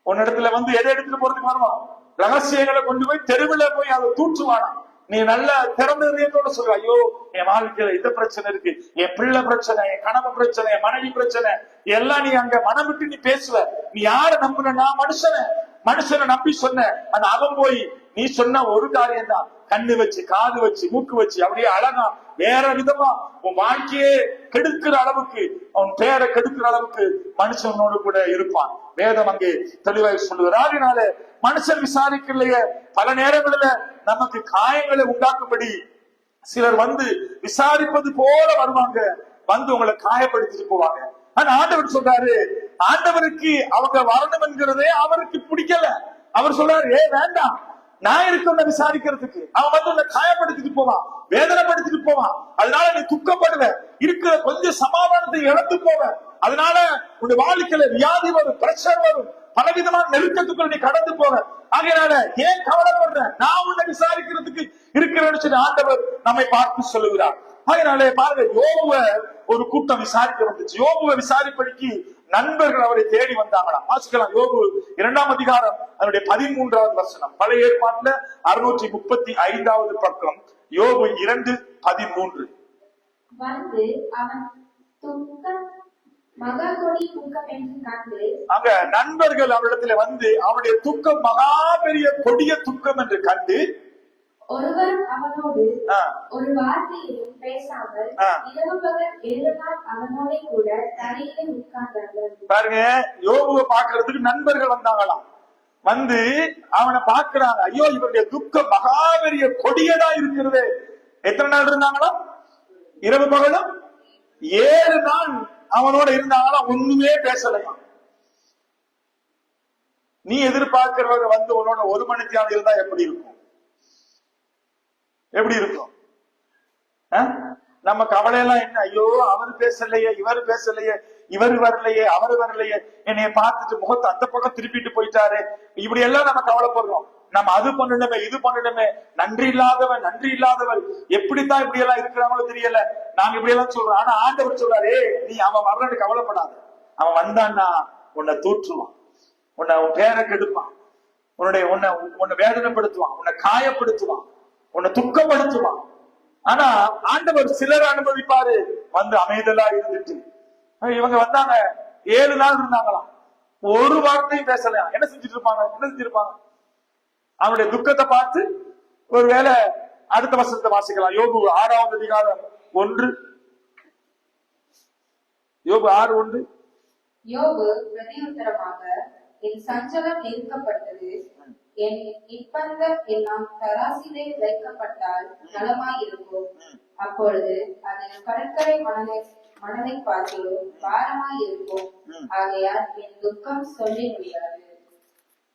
உன்னிடத்துல வந்து எதை எடுத்துட்டு போறதுக்கு வருவான்? ரகசியங்களை கொண்டு போய் தெருவில் போய் அதை தூற்றுவானா. நீ நல்ல திறமையோட சொல்ற, ஐயோ என் வாழ்க்கையில இந்த பிரச்சனை இருக்கு, என் பிள்ளை பிரச்சனை, என் கணவன் பிரச்சனை, என் மனைவி பிரச்சனை எல்லாம் நீ அங்க மனம் விட்டு நீ பேசுவ. நீ யார நம்புன? நான் மனுஷனை நம்பி சொன்ன. ஆனா அவன் போய் நீ சொன்ன ஒரு காரியம் தான், கண்ணு வச்சு, காது வச்சு, மூக்கு வச்சு, அப்படியே அழகா வேற விதமா உன் வாழ்க்கையே கெடுக்கிற அளவுக்கு, அவன் பேரை கெடுக்கிற அளவுக்கு மனுஷனோடு கூட இருப்பான். வேதம் அங்கே தெளிவாக சொல்லுகிறார். மனுஷன் விசாரிக்கலையே, பல நேரங்களில நமக்கு காயங்களை உண்டாக்கும்படி சிலர் வந்து விசாரிப்பது போல வருவாங்க, வந்து உங்களை காயப்படுத்திட்டு போவாங்க. ஆனா ஆண்டவர் சொல்றாரு, ஆண்டவருக்கு அவங்க வரணும் என்கிறதே அவருக்கு பிடிக்கல. அவர் சொல்றாரு, வேண்டாம், நான் இருக்க உன்னை விசாரிக்கிறதுக்கு. அவன் வந்து உன்னை காயப்படுத்திட்டு போவான், வேதனைப்படுத்திட்டு போவான். அதனால நீ துக்கப்படுவ, இருக்கிற கொஞ்சம் சமாதானத்தை இழந்து போவ. அதனால உன் வாழ்க்கையில வியாதி வரும், பிரஷர் வரும், பலவிதமான நெருக்கத்துக்குள்ள நீ கடந்து போவ. ஆகையினால ஏன் கவலைப்படுற, நான் உன்னை விசாரிக்கிறதுக்கு இருக்கிறேன்னு சொல்லி ஆண்டவர் நம்மை பார்த்து சொல்லுகிறார். அதனாலே பாருங்க, யோபுவ ஒரு கூட்டம் விசாரிக்க வந்துச்சு. யோபுவை விசாரிப்படிக்கு நண்பர்கள் அவரை தேடி வந்தாங்களாம். வாசிக்கலாம், யோபு 2ஆம் அதிகாரம் அதனுடைய 13வது வசனம். பழைய ஏற்பாட்டுல 635வது பக்கம், யோபு 2:13. வந்து அவன் துக்கம் மகா கொடி துக்கம் என்று கண்டு, அங்க நண்பர்கள் அவரிடத்துல வந்து அவருடைய துக்கம் மகா பெரிய கொடிய துக்கம் என்று கண்டு, ஒருவரும் அவனோடு ஒரு வார்த்தையையும் பேசாமல் இரவு பகல் 7 நாள் அவனோட கூட தரையிலே உட்கார்ந்தார்கள். பாருங்க, யோபுவை பாக்குறதுக்கு நண்பர்கள் வந்தாங்களாம். வந்து அவனை பாக்குறாங்க. ஐயோ, இவருடைய துக்கம் மகா பெரிய கொடியதா இருக்கிறது. எத்தனை நாள் இருந்தாங்களா? இரவு பகலும் 7 நாள் அவனோட இருந்தாங்களாம். ஒண்ணுமே பேசலையாம். நீ எதிர்பார்க்கிறவங்க வந்து உன்னோட 1 மணித்தியாவது இருந்தா எப்படி இருக்கும்? எப்படி இருக்கும்? நம்ம கவலையெல்லாம் என்ன? ஐயோ, அவர் பேசலையே, இவர் பேசலையே, இவர் வரலையே, அவர் வரலையே, என்னைய பார்த்துட்டு முகத்தை அந்த பக்கம் திருப்பிட்டு போயிட்டாரு, இப்படி எல்லாம் நம்ம கவலைப்படுறோம். நம்ம அது பண்ணணுமே, இது பண்ணணுமே, நன்றி இல்லாதவன், நன்றி இல்லாதவன், எப்படித்தான் இப்படி எல்லாம் இருக்கிறாங்களோ தெரியல, நாங்க இப்படி எல்லாம் சொல்றோம். ஆனா ஆண்டவர் சொல்றாரு, நீ அவன் வரலன்னு கவலைப்படாத. அவன் வந்தான்னா உன்னை தூற்றுவான், உன் பேரை கெடுப்பான், உன்னை வேதனைப்படுத்துவான், உன்னை காயப்படுத்துவான், உன்னை துக்கப்படுத்துவான். ஆனா ஆண்டவர் சிலர் அனுபவிப்பாரு, வந்து அமைதலா இருந்துட்டு. இவங்க வந்தாங்க, 7 நாள் இருந்தாங்களாம், ஒரு வார்த்தையும் பேசலாம். என்ன செஞ்சிருப்பாங்க? அவனுடைய துக்கத்தை பார்த்து ஒருவேளை அடுத்த வசனத்தை வாசிக்கலாம். யோபு 6ஆவது அதிகாரம் 1. யோபு 6:1. யோபு பிரதியுத்தரமாக, என் சஞ்சலம் நெருக்கப்பட்டது, என் நிர்பந்தம் எல்லாம் தராசிலே வைக்கப்பட்டால் நலமாயிருக்கும். அப்பொழுது அதன் கடற்கரை மணலை பார்க்கிறோம் பாரமாயிருக்கும். ஆகையால் என் துக்கம் சொல்லி முடியாது.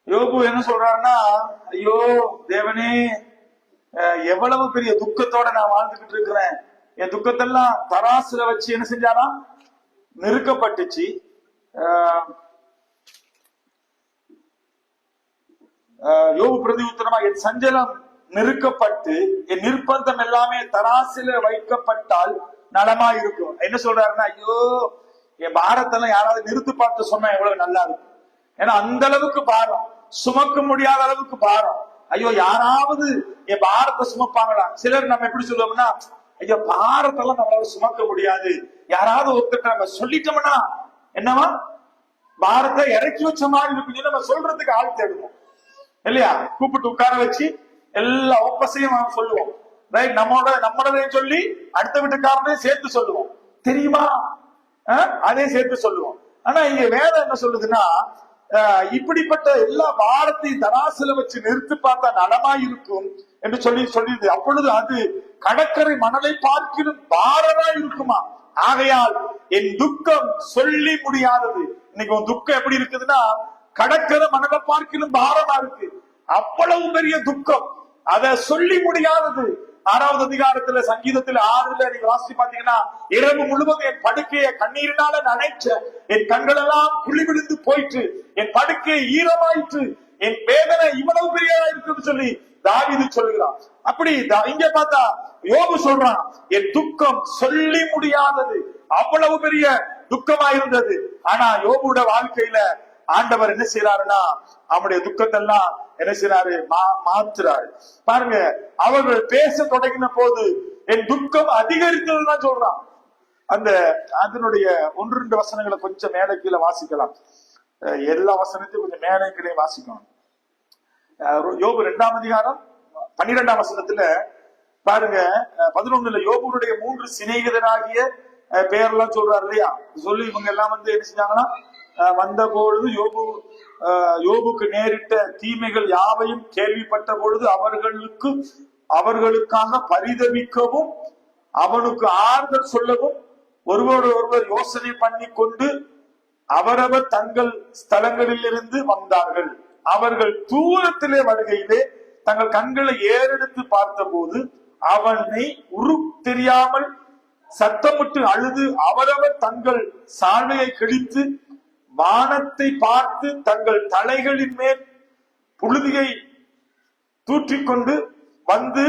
யோபு என்ன சொல்றாருன்னா, ஐயோ தேவனே, எவ்வளவு பெரிய துக்கத்தோட நான் வாழ்ந்துகிட்டு இருக்கிறேன். என் துக்கத்தெல்லாம் தராசுல வச்சு என்ன செஞ்சாரா? நெருக்கப்பட்டுச்சு. யோபு பிரதி உத்தரமா, என் சஞ்சலம் நெருக்கப்பட்டு என் நிர்பந்தம் எல்லாமே தராசில வைக்கப்பட்டால் நலமா இருக்கும். என்ன சொல்றாருன்னா, ஐயோ, என் பாரத்தெல்லாம் யாராவது நிறுத்து பார்த்து சொன்னா எவ்வளவு நல்லா இருக்கும். ஏன்னா அந்த அளவுக்கு பாரம், சுமக்க முடியாத அளவுக்கு பாரம். ஐயோ, யாராவது என் பாரத்தை சுமப்பாங்களா? சிலர் நம்ம எப்படி சொல்லுவோம்னா, ஐயோ பாரத்தெல்லாம் நம்மளால சுமக்க முடியாது, யாராவது ஒருத்தர் நம்ம சொல்லிட்டோம்னா என்னவா, பாரத்தை இறக்கி வச்ச மாதிரி இருக்கு, நம்ம சொல்றதுக்கு ஆள் தேடுவோம் இல்லையா? கூப்பிட்டு உட்கார வச்சு எல்லா ஒப்பசையும் சொல்லுவோம். ரைட், நம்மளதையும் சொல்லி அடுத்த வீட்டுக்காரனையும் சேர்த்து சொல்லுவோம், தெரியுமா? அதே சேர்த்து சொல்லுவோம். ஆனா இங்க வேதம் என்ன சொல்லுதுன்னா, இப்படிப்பட்ட எல்லா பாரத்தையும் தராசுல வச்சு நிறுத்தி பார்த்தா நலமா இருக்கும் என்று சொல்லியது. அப்பொழுது அது கடற்கரை மணலை பார்க்கிலும் பாரமா இருக்குமா. ஆகையால் என் துக்கம் சொல்லி முடியாதது. இன்னைக்கு உன் துக்கம் எப்படி இருக்குதுன்னா, கடற்கரை மணலை பார்க்கிலும் பாரமா இருக்கு. அவ்வளவு பெரிய துக்கம், அதை சொல்லி முடியாதது. 6வது அதிகாரத்துல சங்கீதத்துல 6ல நீங்க வாசிச்சு பாத்தீங்கன்னா, இரவு முழுவதும் என் படுக்கையை கண்ணீரினால நனைச்ச, என் கண்கள் எல்லாம் குழி விழுந்து போயிட்டு, என் படுக்கை ஈரமாயிற்று, என் வேதனை இவ்வளவு பெரியதா இருக்குன்னு சொல்லி தாவீது சொல்லுகிறான். அப்படி இங்க பார்த்தா யோபு சொல்றான், என் துக்கம் சொல்லி முடியாதது, அவ்வளவு பெரிய துக்கமா இருந்தது. ஆனா யோபுட வாழ்க்கையில ஆண்டவர் என்ன செய்யறாருன்னா, அவனுடைய துக்கத்தெல்லாம் என்ன செய்யறாரு? மாத்துறாரு. பாருங்க, அவர்கள் பேச தொடங்கின போது என் துக்கம் அதிகரித்ததுதான் சொல்றான். அதனுடைய 1-2 வசனங்களை கொஞ்சம் மேல கீழே வாசிக்கலாம். எல்லா வசனத்தையும் கொஞ்சம் மேலே கீழே வாசிக்கணும். யோபு 2ஆம் அதிகாரம் 12ஆம் வசனத்துல பாருங்க, 11ல யோபுடைய 3 சிநேகிதராகிய பெயர்லாம் சொல்றாரு இல்லையா? சொல்லி இவங்க எல்லாம் வந்து என்ன செஞ்சாங்கன்னா, வந்த பொழுது யோபுக்கு நேரிட்ட தீமைகள் யாவையும் கேள்விப்பட்ட பொழுது அவர்களுக்காக பரிதவிக்கவும் அவனுக்கு ஆறுதல் சொல்லவும் ஒருவர் யோசனை பண்ணி கொண்டு அவரவர் தங்கள் ஸ்தலங்களில் இருந்து வந்தார்கள். அவர்கள் தூரத்திலே வருகையிலே தங்கள் கண்களை ஏறெடுத்து பார்த்தபோது அவனை உரு தெரியாமல் சத்தமிட்டு அழுது அவரவர் தங்கள் சால்வையை கிழித்து வானத்தை பார்த்து தங்கள் தலைகளின் மேல் புழுதியை தூற்றிக்கொண்டு வந்து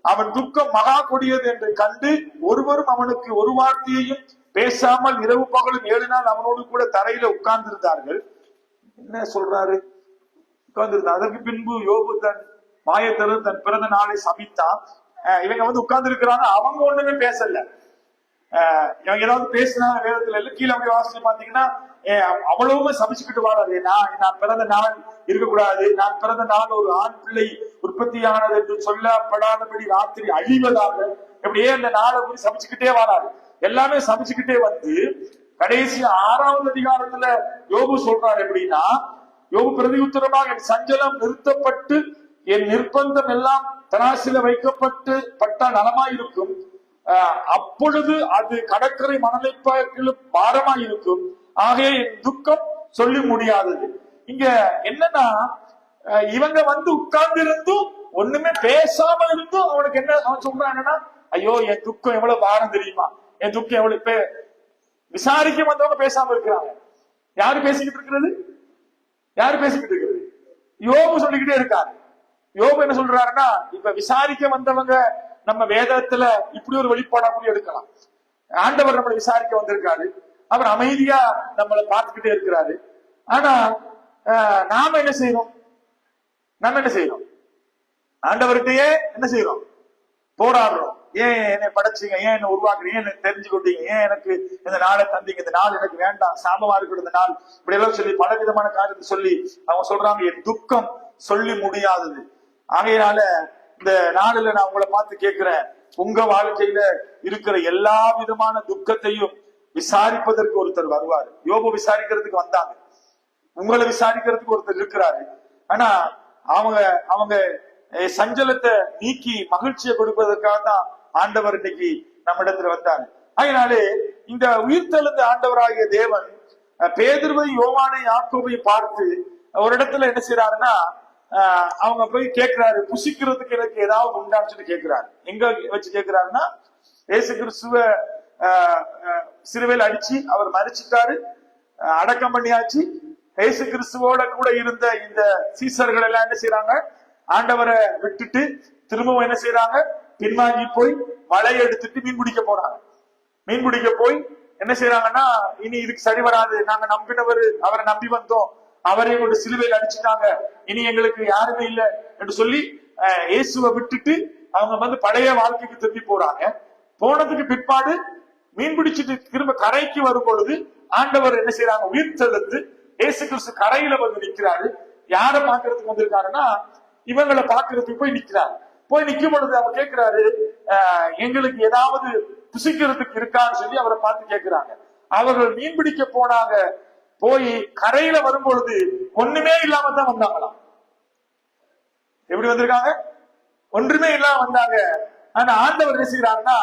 அவன் துக்கம் மகா கொடியது என்று கண்டு ஒருவரும் அவனுக்கு ஒரு வார்த்தையையும் பேசாமல் இரவு பகலும் 7 நாள் அவனோடு கூட தரையில உட்கார்ந்திருந்தார்கள். என்ன சொல்றாரு? உட்கார்ந்திருந்தான். அதற்கு பின்பு யோபு தன் மாயத்தரும் தன் பிறந்த நாளை சபித்தான். இவங்க வந்து உட்கார்ந்து இருக்கிறாங்க, அவங்க ஒண்ணுமே பேசல. இவங்க ஏதாவது பேசினா வேதத்துல இல்ல, கீழே அப்படியே வாசிச்சு பாத்தீங்கன்னா அவ்வளவுமே சபிச்சுக்கிட்டு வராது. நான் பிறந்த நாள் இருக்கக்கூடாது, நான் பிறந்த நாள் ஒரு ஆண் பிள்ளை உற்பத்தியானது என்று சொல்லப்படாதபடி ராத்திரி அழிவதாக இப்படியே அந்த நாளை போய் சபிச்சுக்கிட்டே வராது. எல்லாமே சபிச்சுக்கிட்டே வந்து கடைசி 6வது அதிகாரத்துல யோபு சொல்றாரு எப்படின்னா, யோபு பிரதி உத்தரமாக என் சஞ்சலம் நிறுத்தப்பட்டு என் நிர்பந்தம் எல்லாம் தராசில வைக்கப்பட்டால் நலமாயிருக்கும், அப்பொழுது அது கடற்கரை மணலைப்பாக்கிலும் பாரமாயிருக்கும், ஆகவே என் துக்கம் சொல்லி முடியாதது. இங்க என்னன்னா, இவங்க வந்து உட்கார்ந்து இருந்தும் ஒண்ணுமே பேசாம இருந்தும் அவனுக்கு என்ன அவன் சொல்றாங்கன்னா, ஐயோ என் துக்கம் எவ்வளவு பாரம் தெரியுமா, என் துக்கம் எவ்வளவு. விசாரிக்க வந்தவங்க பேசாம இருக்கிறாங்க. யாரு பேசிக்கிட்டு இருக்கிறது? யாரு பேசிக்கிட்டு இருக்கிறது? யோபு சொல்லிக்கிட்டே இருக்காரு. யோபு என்ன சொல்றாருன்னா, இப்ப விசாரிக்க வந்தவங்க நம்ம வேதத்துல இப்படி ஒரு வெளிப்பாடா கூட எடுக்கலாம். ஆண்டவர் நம்மளை விசாரிக்க வந்திருக்காரு, அவர் அமைதியா நம்மளை பார்த்துக்கிட்டே இருக்கிறாரு. ஆனா நாம என்ன செய்யறோம்? ஆண்டவர்கிட்டயே என்ன செய்யறோம்? போராடுறோம். ஏன் என்னை படைச்சீங்க, ஏன் என்ன உருவாக்குறீங்க, என்ன தெரிஞ்சு கொண்டீங்க, ஏன் எனக்கு இந்த நாளை தந்தீங்க, இந்த நாள் எனக்கு வேண்டாம், சாபமா இருக்கிற இந்த நாள், இப்படி எல்லாம் சொல்லி பல விதமான காரியத்தை சொல்லி அவங்க சொல்றாங்க என் துக்கம் சொல்லி முடியாதது. ஆகையினால இந்த நாளில நான் உங்களை பார்த்து கேட்கிறேன், உங்க வாழ்க்கையில இருக்கிற எல்லா விதமான துக்கத்தையும் விசாரிப்பதற்கு ஒருத்தர் வருவாரு. யோபு விசாரிக்கிறதுக்கு வந்தாங்க, உங்களை விசாரிக்கிறதுக்கு ஒருத்தர் இருக்கிறாரு. ஆனா அவங்க சஞ்சலத்தை நீக்கி மகிழ்ச்சியை கொடுப்பதற்காக தான் ஆண்டவர் இன்னைக்கு நம்ம இடத்துல வந்தாரு. அதனாலே இந்த உயிர்த்தெழுந்த ஆண்டவராகிய தேவன் பேதுருவை, யோவானை, யாக்கோபை பார்த்து ஒரு இடத்துல என்ன செய்யறாருன்னா, அவங்க போய் கேட்கிறாரு, புசிக்கிறதுக்கு எனக்கு ஏதாவது உண்டான்னு சொல்லி கேட்கிறாரு. எங்க வச்சு கேட்கிறாருன்னா, இயேசு கிறிஸ்துவ சிலுவையில் அடிச்சு அவர் மரிச்சிட்டாரு, அடக்கம் பண்ணியாச்சு. இயேசு கிறிஸ்துவோட கூட இருந்த இந்த சீசர்கள் எல்லாம் என்ன செய்யறாங்க, ஆண்டவரை விட்டுட்டு திரும்பவும் என்ன செய்யறாங்க, பின்வாங்கி போய் வலையை எடுத்துட்டு மீன் பிடிக்க போறாங்க. மீன் பிடிக்க போய் என்ன செய்யறாங்கன்னா, இனி இதுக்கு சரி வராது, நாங்க நம்பினவர், அவரை நம்பி வந்தோம், அவரையும் கொண்டு சிலுவையில் அடிச்சுட்டாங்க, இனி எங்களுக்கு யாருமே இல்லை என்று சொல்லி இயேசுவை விட்டுட்டு அவங்க வந்து பழைய வாழ்க்கைக்கு திரும்பி போறாங்க. போனதுக்கு பிற்பாடு மீன் பிடிச்சிட்டு திரும்ப கரைக்கு வரும் பொழுது ஆண்டவர் என்ன செய்யறாங்க, உயிர் தெழுந்து இயேசு கிறிஸ்து கரையில வந்து நிக்கிறாரு. யாரை பாக்குறதுக்கு வந்திருக்காருன்னா, இவங்களை பாக்குறதுக்கு போய் நிக்கிறாரு. போய் நிக்கும் பொழுது அவர் கேட்கிறாரு, எங்களுக்கு ஏதாவது புசிக்கிறதுக்கு இருக்கான்னு சொல்லி அவரை பார்த்து கேட்கிறாங்க. அவர்கள் மீன் பிடிக்க போனாங்க. போய் கரையில வரும் பொழுது ஒண்ணுமே இல்லாம தான் வந்தாங்களாம். எப்படி வந்திருக்காங்க? ஒன்றுமே இல்லாம வந்தாங்க. ஆனா ஆண்டவர் என்ன செய்யறாருன்னா,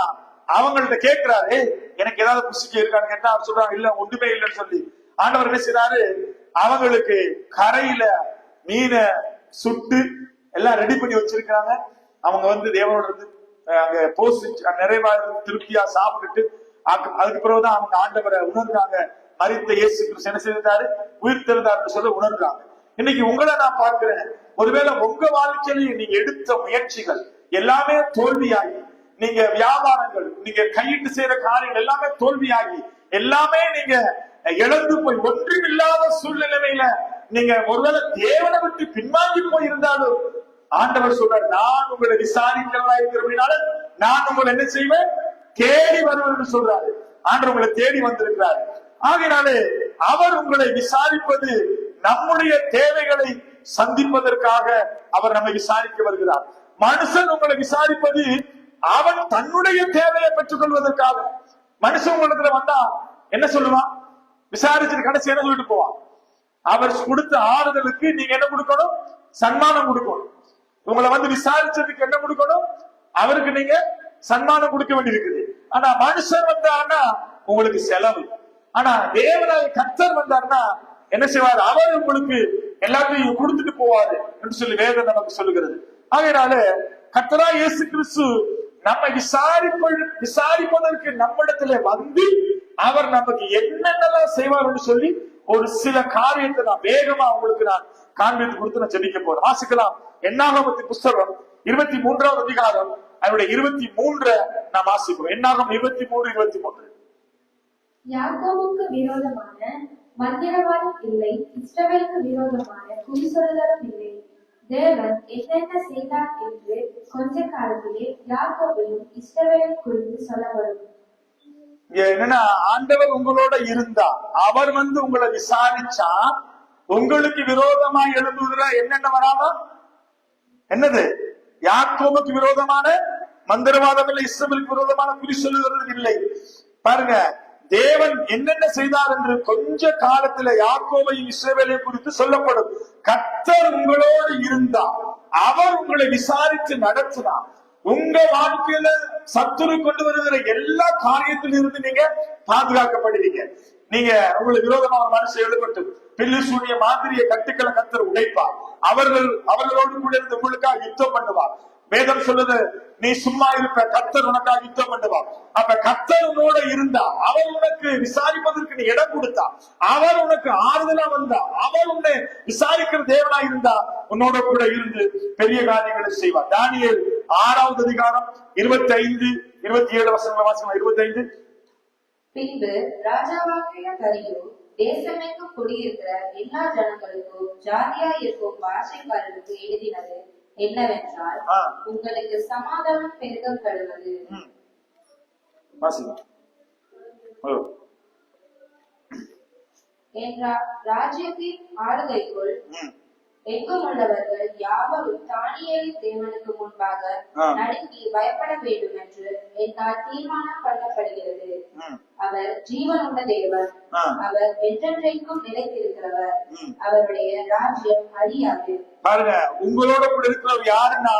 அவங்கள்ட்ட கேட்கிறாரு, எனக்கு ஏதாவது புசிக்க இருக்கான்னு கேட்டா அவர் சொல்றாங்க, இல்ல ஒன்றுமே இல்லைன்னு சொல்லி. ஆண்டவர் என்ன செய்யறாரு, அவங்களுக்கு கரையில மீனை சுட்டு எல்லாம் ரெடி பண்ணி வச்சிருக்காங்க. அவங்க வந்து தேவனோட இருந்து அங்க போஸ்ட் நிறைவா திருப்தியா சாப்பிட்டுட்டு அதுக்கு பிறகுதான் அவங்க ஆண்டவரை உணர்ந்தாங்க. மரித்த இயேசு கிறிஸ்து என்ன செய்தாரு, உயிர் தெழுந்தார் சொல்ல உணர்றாங்க. இன்னைக்கு உங்களை நான் பார்க்கிறேன், ஒருவேளை உங்க வாழ்க்கையில நீங்க எடுத்த முயற்சிகள் எல்லாமே தோல்வியாகி, நீங்க வியாபாரங்கள், நீங்க கையிட்டு செய்யற காரியங்கள் எல்லாமே தோல்வியாகி, எல்லாமே நீங்க இழந்து போய் ஒன்றும் இல்லாத சூழ்நிலையில நீங்க ஒருவேளை தேவனை விட்டு பின்வாங்கி போயிருந்தாலும் ஆண்டவர் சொல்றார், நான் உங்களை விசாரிக்கிறதா இருக்கிறபடினால நான் உங்களை என்ன செய்வேன், தேடி வருவேன் என்று சொல்றாரு. ஆண்டவர் உங்களை தேடி வந்திருக்கிறார். ஆகையினாலே அவர் உங்களை விசாரிப்பது நம்முடைய தேவைகளை சந்திப்பதற்காக அவர் நம்மை விசாரிக்க வருகிறார். மனுஷன் உங்களை விசாரிப்பது அவன் தன்னுடைய தேவையை பெற்றுக் கொள்வதற்காக. மனுஷன் உங்களிடத்துல வந்தா என்ன சொல்லுவான், விசாரிச்சுட்டு கடைசி என்ன சொல்லிட்டு போவான், அவர் கொடுத்த ஆறுதலுக்கு நீங்க என்ன கொடுக்கணும், சன்மானம் கொடுக்கணும். உங்களை வந்து விசாரிச்சதுக்கு என்ன கொடுக்கணும், அவருக்கு நீங்க சன்மானம் கொடுக்க வேண்டியிருக்குது. ஆனா மனுஷன் வந்தாருன்னா உங்களுக்கு செலவு. ஆனா தேவனாய் கர்த்தர் வந்தாருன்னா என்ன செய்வார், அவர் உங்களுக்கு எல்லாத்தையும் கொடுத்துட்டு போவாரு என்று சொல்லி வேதம் நமக்கு சொல்லுகிறது. அதனால கர்த்தராகிய இயேசு கிறிஸ்து நம்ம விசாரிப்பதற்கு நம்மிடத்துல வந்து அவர் நமக்கு என்னென்னலாம் செய்வார்னு சொல்லி ஒரு சில காரியத்தை நான் வேகமா உங்களுக்கு நான் காண்பித்து கொடுத்து நான் ஜெபிக்க போறேன். வாசிக்கலாம். என்னாகமத்தின் புஸ்தகம் 23வது அதிகாரம் அதனுடைய 23 நாம் வாசிக்கிறோம். என்னாகம் 23:23. யாக்கோபுக்கு விரோதமான மந்திரவாதம் இல்லை, இஸ்ரவேலுக்கு விரோதமான குறி சொல்லுதலும் இல்லை. தேவன் என்னென்ன செய்தார் என்று கொஞ்ச காலத்திலே யாக்கோபையும் இஸ்ரவேலையும் குறித்து சொல்லப்படும். என்னன்னா, ஆண்டவர் உங்களோட இருந்தா, அவர் வந்து உங்களை விசாரிச்சா, உங்களுக்கு விரோதமா எழும்புகிற என்னென்ன வராம என்னது? யாக்கோபுக்கு விரோதமான மந்திரவாதம் இல்லை, இஸ்ரவேலுக்கு விரோதமான குறி சொல்லுகிறது இல்லை. பாருங்க, தேவன் என்னென்ன செய்தார் என்று கொஞ்ச காலத்துல யாக்கோபையும் இஸ்ரவேலையும் குறித்து சொல்லப்படும். கர்த்தர் உங்களோடு இருந்தா, அவர் உங்களை விசாரித்து நடத்தினா, உங்க வாழ்க்கையில சத்துரு கொண்டு வருகிற எல்லா காரியத்திலும் இருந்து நீங்க பாதுகாக்கப்படுவீங்க. நீங்க உங்களுக்கு விரோதமா ஒரு மனுஷன் எழுபட்டு பில்லு சூனிய மாதிரிய கட்டுக்களை கர்த்தர் உடைப்பார். அவர்களோடு கூட இருந்து உங்களுக்காக யுத்தம் பண்ணுவார். வேதம் சொல்லுது, நீ சும்மா இருப்ப, கர்த்தர் உனக்காக யுத்தம் பண்ணுவார். அப்ப கர்த்தர் உன்னோட இருந்தா, அவர் உனக்கு விசாரிப்பதற்கு நீ இடம் கொடுத்தா, அவர் உனக்கு ஆறுதலா வந்தா, அவர் உன்னை விசாரிக்கிற தேவனா இருந்தா, உன்னோட கூட இருந்து பெரிய காரியங்களை செய்வார். தானியேல் 6வது அதிகாரம் 25-27 வசனங்களை வாசிக்கலாம். 25. பின்பு ராஜாவாகிய தரியு தேசமெங்கும் குடியிருக்கிற எல்லா ஜனங்களுக்கும் ஜாதியாய் இருக்கும் பாஷைக்காரருக்கு எழுதினது என்னவென்றால், உங்களுக்கு சமாதானம் பெருக கடுவது. ராஜ்யத்தின் ஆளுகைக்குள் எங்கும் உள்ளவர்கள் யாவரும் தானியேலின் தேவனுக்கு முன்பாக நடுங்கி பயப்பட வேண்டும் என்று என்னால் தீர்மானம் பண்ணப்படுகிறது. அவர் ஜீவனுள்ள தேவன், அவர் என்றென்றைக்கும் நிலைத்திருக்கிறவர், அவருடைய ராஜ்யம் அழியாது. பாருங்க, உங்களோட கூட இருக்கிறவர் யாருன்னா,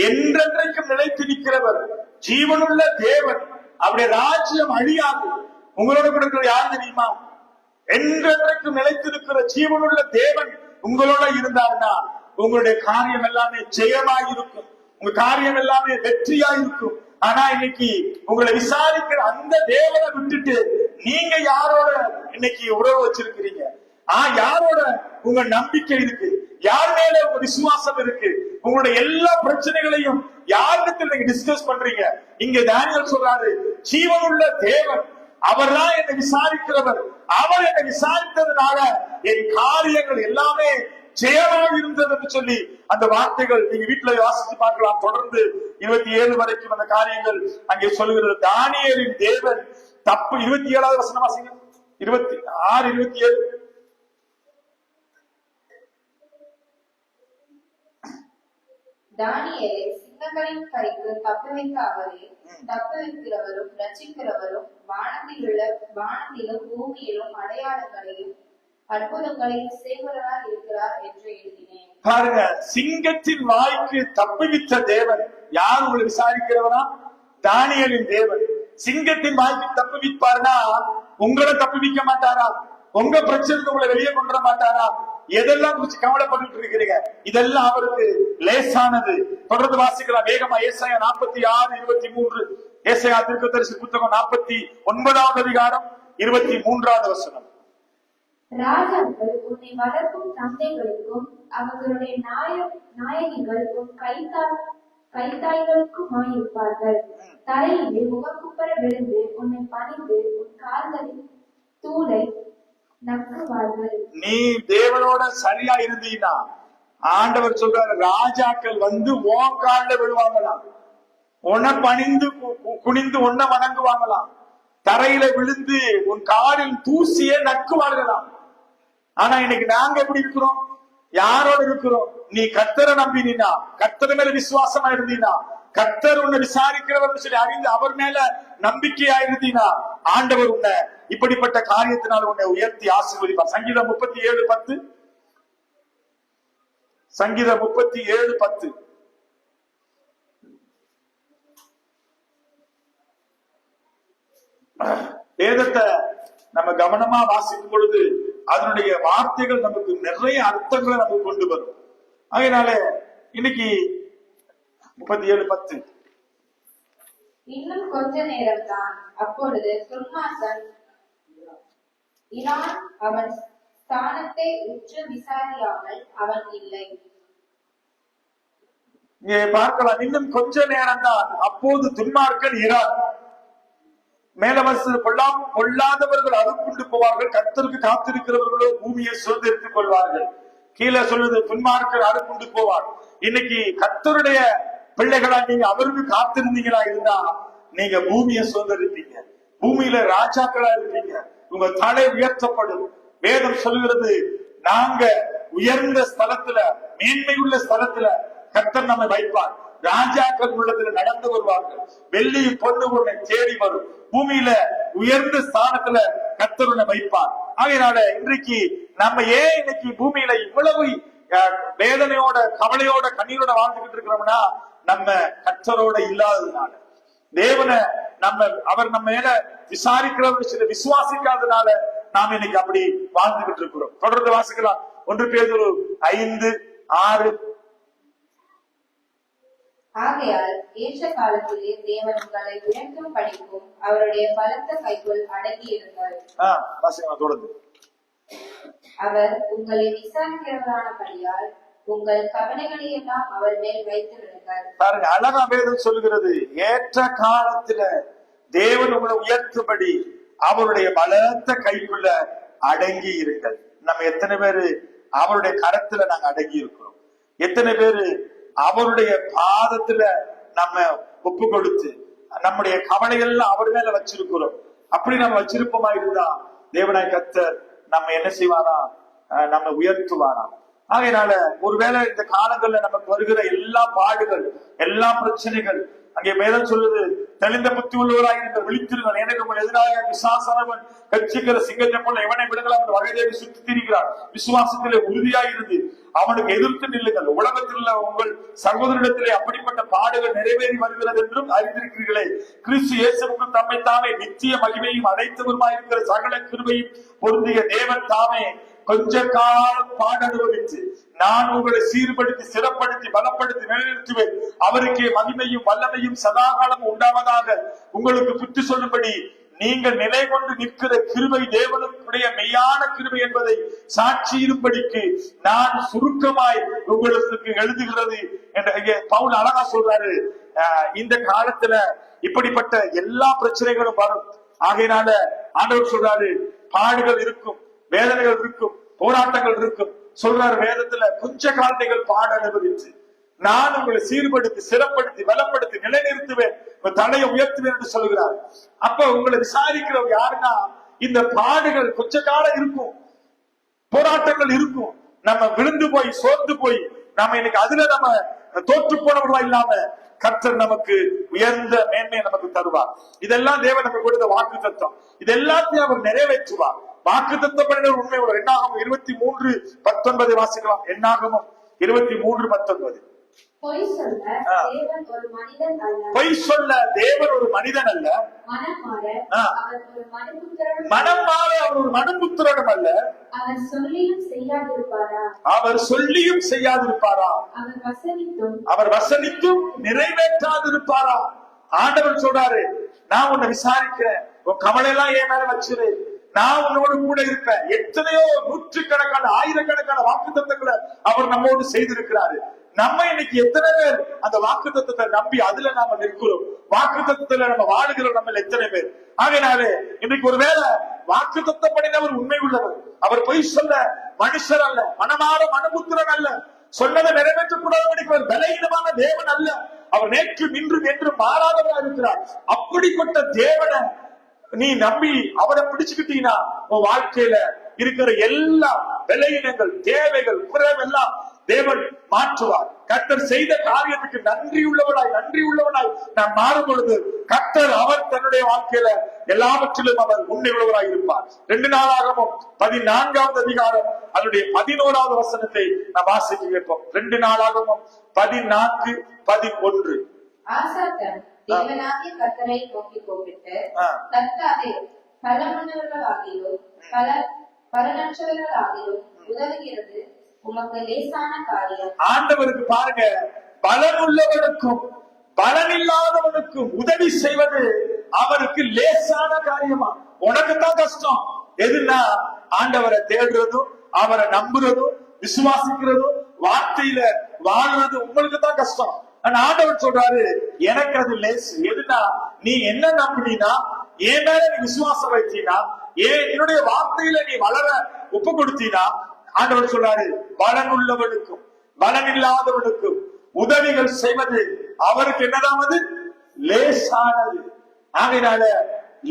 என்றென்றைக்கும் நிலைத்திருக்கிறவர், ஜீவனுள்ள தேவன், அவருடைய ராஜ்யம் அழியாது. உங்களோட கூட இருக்கிறவர் யாரு தெரியுமா? என்றென்றைக்கும் நிலைத்திருக்கிற ஜீவனுள்ள தேவன் உங்களோட இருந்தாருன்னா உங்களுடைய காரியம் எல்லாமே ஜெயமா இருக்கும், உங்க காரியம் எல்லாமே வெற்றியா இருக்கும். ஆனா இன்னைக்கு உங்களை விசாரிக்கிற அந்த தேவனை விட்டுட்டு நீங்க யாரோட இன்னைக்கு உறவு வச்சிருக்கிறீங்க? யாரோட உங்க நம்பிக்கை இருக்கு? யார் மேல உங்க விசுவாசம் இருக்கு? உங்களுடைய எல்லா பிரச்சனைகளையும் யாரிடத்தில் நீங்க டிஸ்கஸ் பண்றீங்க? இங்க தானியேல் சொல்றாரு, ஜீவனுள்ள தேவன், அவர் தான் என்னை விசாரிக்கிறவர். அவர் என்னை விசாரித்ததுனால என் காரியங்கள் எல்லாமே ஜெயமாக இருந்தது என்று சொல்லி அந்த வார்த்தைகள் நீங்க வீட்டுல வாசித்து பார்க்கலாம். தொடர்ந்து 27 வரைக்கும் அந்த காரியங்கள் அங்கே சொல்லுகிறது. தானியேலின் தேவன் தப்பு. 27வது வசனம் வாசிங்க. 26-27. தானியேலை சிங்கங்களின் கைக்கு தப்புவித்த அவரே தப்புவிக்கிறவரும் ரட்சிக்கிறவரும், வானத்திலும் பூமியிலும் அடையாளங்களையும் அற்புதங்களையும் செய்வராக இருக்கிறார் என்று எழுதினேன். பாருங்க, சிங்கத்தின் வாய்க்கு தப்புவித்த தேவன் யார்? உங்களை விசாரிக்கிறவனா? தானியேலின் தேவன். சிங்கத்தின் வாய்க்கு தப்புவிப்பாருன்னா உங்களை தப்புவிக்க மாட்டாரா? உங்க பிரச்சனை உங்களை வெளியே கொண்டு வர மாட்டாரா? எதெல்லாம் குறிச்சு கவலைப்பட்டு இருக்கிறீங்க? இதெல்லாம் அவருக்கு லேசானது. தொடர்ந்து வாசிக்கலாம் வேகமா. ஏசாயா 46-23. ஏசாயா தீர்க்கதரிசி புத்தகம் 49வது அதிகாரம் 23வது வசனம். ராஜாக்கள் உன்னை வளர்க்கும் தந்தைகளுக்கும் அவர்களுடைய நாயகிகள் உன் கைத்தாய்களுக்குமாயிருப்பார்கள். தலையிலே முகக்குப்பர விழுந்து உன்னை பணிந்து உன் கால்களின் தூளை நக்குவார்கள். நீ தேவனோட சரியா இருந்தீங்கன்னா ஆண்டவர் சொல்றாரு, ராஜாக்கள் வந்து உன் காலில் விழுவாங்களாம், உன்னை பணிந்து குனிந்து உன்னை வணங்குவாங்களாம், தரையில விழுந்து உன் காலில் தூசியே நக்குவார்களாம். ஆனா இன்னைக்கு நாங்க எப்படி இருக்கிறோம்? யாரோட இருக்கிறோம்? நீ கர்த்தரை நம்பினா, கர்த்தர் மேல விசுவாசமா இருந்தீனா, கர்த்தர் உன்னை விசாரிக்கிறவர் சொல்லி அறிந்து அவர் மேல நம்பிக்கையா இருந்தீனா, ஆண்டவர் உன்னை இப்படிப்பட்ட காரியத்தினால் உன்னை உயர்த்தி ஆசீர்வதிப்பார். சங்கீதம் 37:10. சங்கீதம் 37:10. வேதத்தை நம்ம கவனமா வாசிக்கும் பொழுது அதனுடைய வார்த்தைகள் நமக்கு நிறைய அர்த்தங்களை நமக்கு கொண்டு வரும். அதனால இன்னைக்கு 37:10 இன்னும் கொஞ்ச நேரம்தான், அப்பொழுது துன்மார்க்கன் இரான் அவன் ஸ்தானத்தை உற்று விசாரியாமல் அவன் இல்லை. இங்கே பார்க்கலாம், இன்னும் கொஞ்ச நேரம் தான், அப்போது துன்மார்க்கன் இரான். மேலவசு கொள்ளாதவர்கள் அறுப்புண்டு போவார்கள், கர்த்தருக்கு காத்திருக்கிறவர்களோ பூமியை சுதந்திரித்துக் கொள்வார்கள். கீழே சொல்லுது துன்மார்க்கர் அறுப்புண்டு போவார். இன்னைக்கு கர்த்தருடைய பிள்ளைகளா நீங்க அவருக்கு காத்திருந்தீங்களா இருந்தா நீங்க பூமியை சுதந்திரிப்பீங்க, பூமியில ராஜாக்களா இருப்பீங்க, உங்க தலை உயர்த்தப்படும். வேதம் சொல்லுகிறது, நாங்க உயர்ந்த ஸ்தலத்துல மேன்மையுள்ள ஸ்தலத்துல கர்த்தர் நம்மை வைப்பார். ராஜாக்கள் உள்ளத்துல நடந்து வருவார்கள், வெள்ளி பொண்ணு உன்னை தேடி வரும், பூமியில உயர்ந்த ஸ்தானத்துல கர்த்தர் உன்னை வைப்பார். ஆகையினால இன்றைக்கு நம்ம ஏன் இன்னைக்கு பூமியில இவ்வளவு வேதனையோட கவலையோட கண்ணீரோட வாழ்ந்துகிட்டு இருக்கிறோம்னா நம்ம கர்த்தரோட இல்லாததுனால, தேவனை அவர் நம்ம மேல விசாரிக்கிறவங்க விசுவாசிக்காதனால நாம் இன்னைக்கு அப்படி வாழ்ந்துகிட்டு இருக்கிறோம். தொடர்ந்து வாசிக்கலாம். 1 பேதுரு 5:6. ஆகையால் ஏற்ற காலத்திலே தேவன் உங்களை உயர்த்தும் படிக்கும் அவருடைய பலத்த கைக்குள் அடங்கி இருங்கள். தொடர்ந்து அவர் உங்களை விசாரிக்கிறவரானபடியால் உங்கள் கவலைகளை எல்லாம் அவர் மேல் வைத்து விடுங்கள். பாருங்க, அழகா வேதம் சொல்லுகிறது, ஏற்ற காலத்துல தேவன் உங்களை உயர்த்தும்படி அவருடைய பலத்த கைக்குள்ள அடங்கி இருங்கள். நம்ம எத்தனை பேரு அவருடைய கரத்துல நாங்க அடங்கி இருக்கிறோம்? எத்தனை பேரு அவருடைய பாதத்துல நம்ம ஒப்பு கொடுத்து நம்முடைய கவலைகள் அவர் மேல வச்சிருக்கிறோம்? அப்படி நம்ம வச்சிருப்போமா இருந்தா தேவனாய் கர்த்தர் நம்ம என்ன செய்வாரா? நம்ம உயர்த்துவாராம். ஆகையினால ஒருவேளை இந்த காலங்கள்ல நமக்கு வருகிற எல்லா பாடுகள், எல்லா பிரச்சனைகள், அங்கே வேதம் சொல்லுது, தெளிந்த புத்தி உள்ளவராக நீங்கள் விழித்திருங்கள், எனக்கு உங்கள் எதிராக விசுவாசனவன் கட்சிக்கிற சிங்கத்தை போல எவனை விடுங்கள் என்று வகை தேடி சுற்றி திரிகிறார். விசுவாசத்திலே உறுதியாக இருந்து அவனுக்கு எதிர்த்து நில்லுங்கள். உலகத்தில் உங்கள் சகோதரிடத்திலே அப்படிப்பட்ட பாடுகள் நிறைவேறி வருகிறது என்றும் அறிந்திருக்கிறீர்களே. கிறிஸ்து இயேசுவுக்கு தம்மை தாமே நித்திய மகிமையும் அடைத்தவருமாய் இருக்கிற சகல கிருபையும் பொருந்திய தேவன் தாமே கொஞ்ச காலம் பாட அனுபவித்து நான் உங்களை சீர்படுத்தி சிறப்படுத்தி பலப்படுத்தி நிலைநிறுத்துவேன், அவருக்கே மகிமையும் வல்லமையும் சதாகாலமும் உண்டாவதாக உங்களுக்கு புத்தி சொல்லும்படி நீங்கள் நிலை கொண்டு நிற்கிற கிருபை தேவனுடைய மெய்யான கிருபை என்பதை சாட்சியிரும்படிக்கு நான் சுருக்கமாய் உங்களுக்கு எழுதுகிறது என்று பவுல் அழகா சொல்றாரு. இந்த காலத்துல இப்படிப்பட்ட எல்லா பிரச்சனைகளும் வரும். ஆகையினால ஆண்டவர் சொல்றாரு, பாடுகள் இருக்கும், வேதனைகள் இருக்கும், போராட்டங்கள் இருக்கும். சொல்றாரு வேதத்துல, கொஞ்ச காலத்தைகள் பாட அனுபவித்து நான் உங்களை சீர்படுத்தி சிறப்படுத்தி பலப்படுத்தி நிலைநிறுத்துவேன், தலையை உயர்த்துவேன் என்று சொல்கிறார். அப்ப உங்களை விசாரிக்கிறவங்க யாருன்னா, இந்த பாடுகள் கொஞ்ச காலம் இருக்கும், போராட்டங்கள் இருக்கும். நம்ம விழுந்து போய் சோர்ந்து போய் நம்ம இன்னைக்கு அதுல நம்ம தோற்று போனவர்களா இல்லாம கர்த்தர் நமக்கு உயர்ந்த மேன்மையை நமக்கு தருவார். இதெல்லாம் தேவன் நமக்கு கொடுத்த வாக்கு தத்துவம். இது எல்லாத்தையும் அவர் நிறைவேற்றுவார். வாக்கு தத்துவம் உண்மை. 23:19 வாசிக்கலாம். என்னாகமும் 23:19. பொய் சொல்ல தேவன் ஒரு மனிதன் அல்ல, மனம் மாற அவர் ஒரு மனுபுத்திரனும் அல்ல, அவர் சொல்லியும் செய்யாதிருப்பாரா, அவர் வசனித்தும் நிறைவேற்றாதிருப்பாரா. ஆண்டவர் சொல்றாரு, நான் உன்னை விசாரிக்கிறேன், உன் கவலை எல்லாம் என் மேல வச்சிரு, நான் உன்னோடு கூட இருப்பேன். எத்தனையோ நூற்றுக்கணக்கான ஆயிரக்கணக்கான வாக்கு தத்தங்களை அவர் நம்மோடு செய்திருக்கிறாரு. நம்ம இன்னைக்கு எத்தனை பேர் அந்த வாக்கு தத்தத்தை நம்பி அதுல நாம நிற்கிறோம்? வாக்கு தத்தத்துல நம்ம வாழுகிறோம் நம்ம எத்தனை பேர்? ஆகையினாலே இன்னைக்கு ஒருவேளை வாக்கு தத்தம் பண்ணினவர் உண்மை உள்ளவர், அவர் பொய் சொல்ல மனுஷர் அல்ல, மனமாற மனபுத்திரன் அல்ல, சொன்னதை நிறைவேற்றக்கூடாத பலகீனமான தேவன் அல்ல, அவர் நேற்று இன்று என்று மாறாதவராக இருக்கிறார். அப்படிப்பட்ட தேவனை நீ நம்பி அவரை பிடிச்சுக்கிட்டீங்கன்னா உன் வாழ்க்கையில இருக்கிற எல்லா விலையினங்கள் தேவைகள் குறைவெல்லாம் தேவன் மாற்றுவார். கர்த்தர் செய்த காரியத்துக்கு நன்றி உள்ளவனாய் நாம் மாறும் பொழுது கர்த்தர் அவர் தன்னுடைய வாழ்க்கையில எல்லாவற்றிலும் அவர் உண்மை உள்ளவராய் இருப்பார். 2 நாளாகமும் 14வது அதிகாரம் அதனுடைய 11வது வசனத்தை நாம் வாசிக்க கேட்போம். 2 நாளாகமும் 14:11. ஆசாத்தன் தேவனாகிய கர்த்தரை நோக்கி கூப்பிட்டு, கர்த்தாவே, பலமுள்ளவர்களாகிலும் பலனற்றவர்களாகிலும் உதவுகிறது உமக்கு லேசான காரியம். ஆண்டவருக்கு பாருங்க, பலன் உள்ளவனுக்கும் பலன் இல்லாதவனுக்கும் உதவி செய்வது அவருக்கு லேசான காரியமா. உனக்குத்தான் கஷ்டம் எதுனா ஆண்டவரை தேடுறதும் அவரை நம்புறதும் விசுவாசிக்கிறதும் வார்த்தையில வாழ்றது உங்களுக்கு தான் கஷ்டம். ஆனா ஆண்டவர் சொல்றாரு எனக்கு அது லேசு. எதுனா நீ என்ன நம்பினா, என் மேல நீ விசுவாசம் வைத்தீனா, என்னுடைய வார்த்தையில நீ வளர ஒப்பு கொடுத்தீனா, ஆண்டவர் சொல்றாரு பலன் உள்ளவனுக்கும் பலன் இல்லாதவனுக்கும் உதவிகள் செய்வது அவருக்கு என்னதாவது லேசானது. ஆகையினால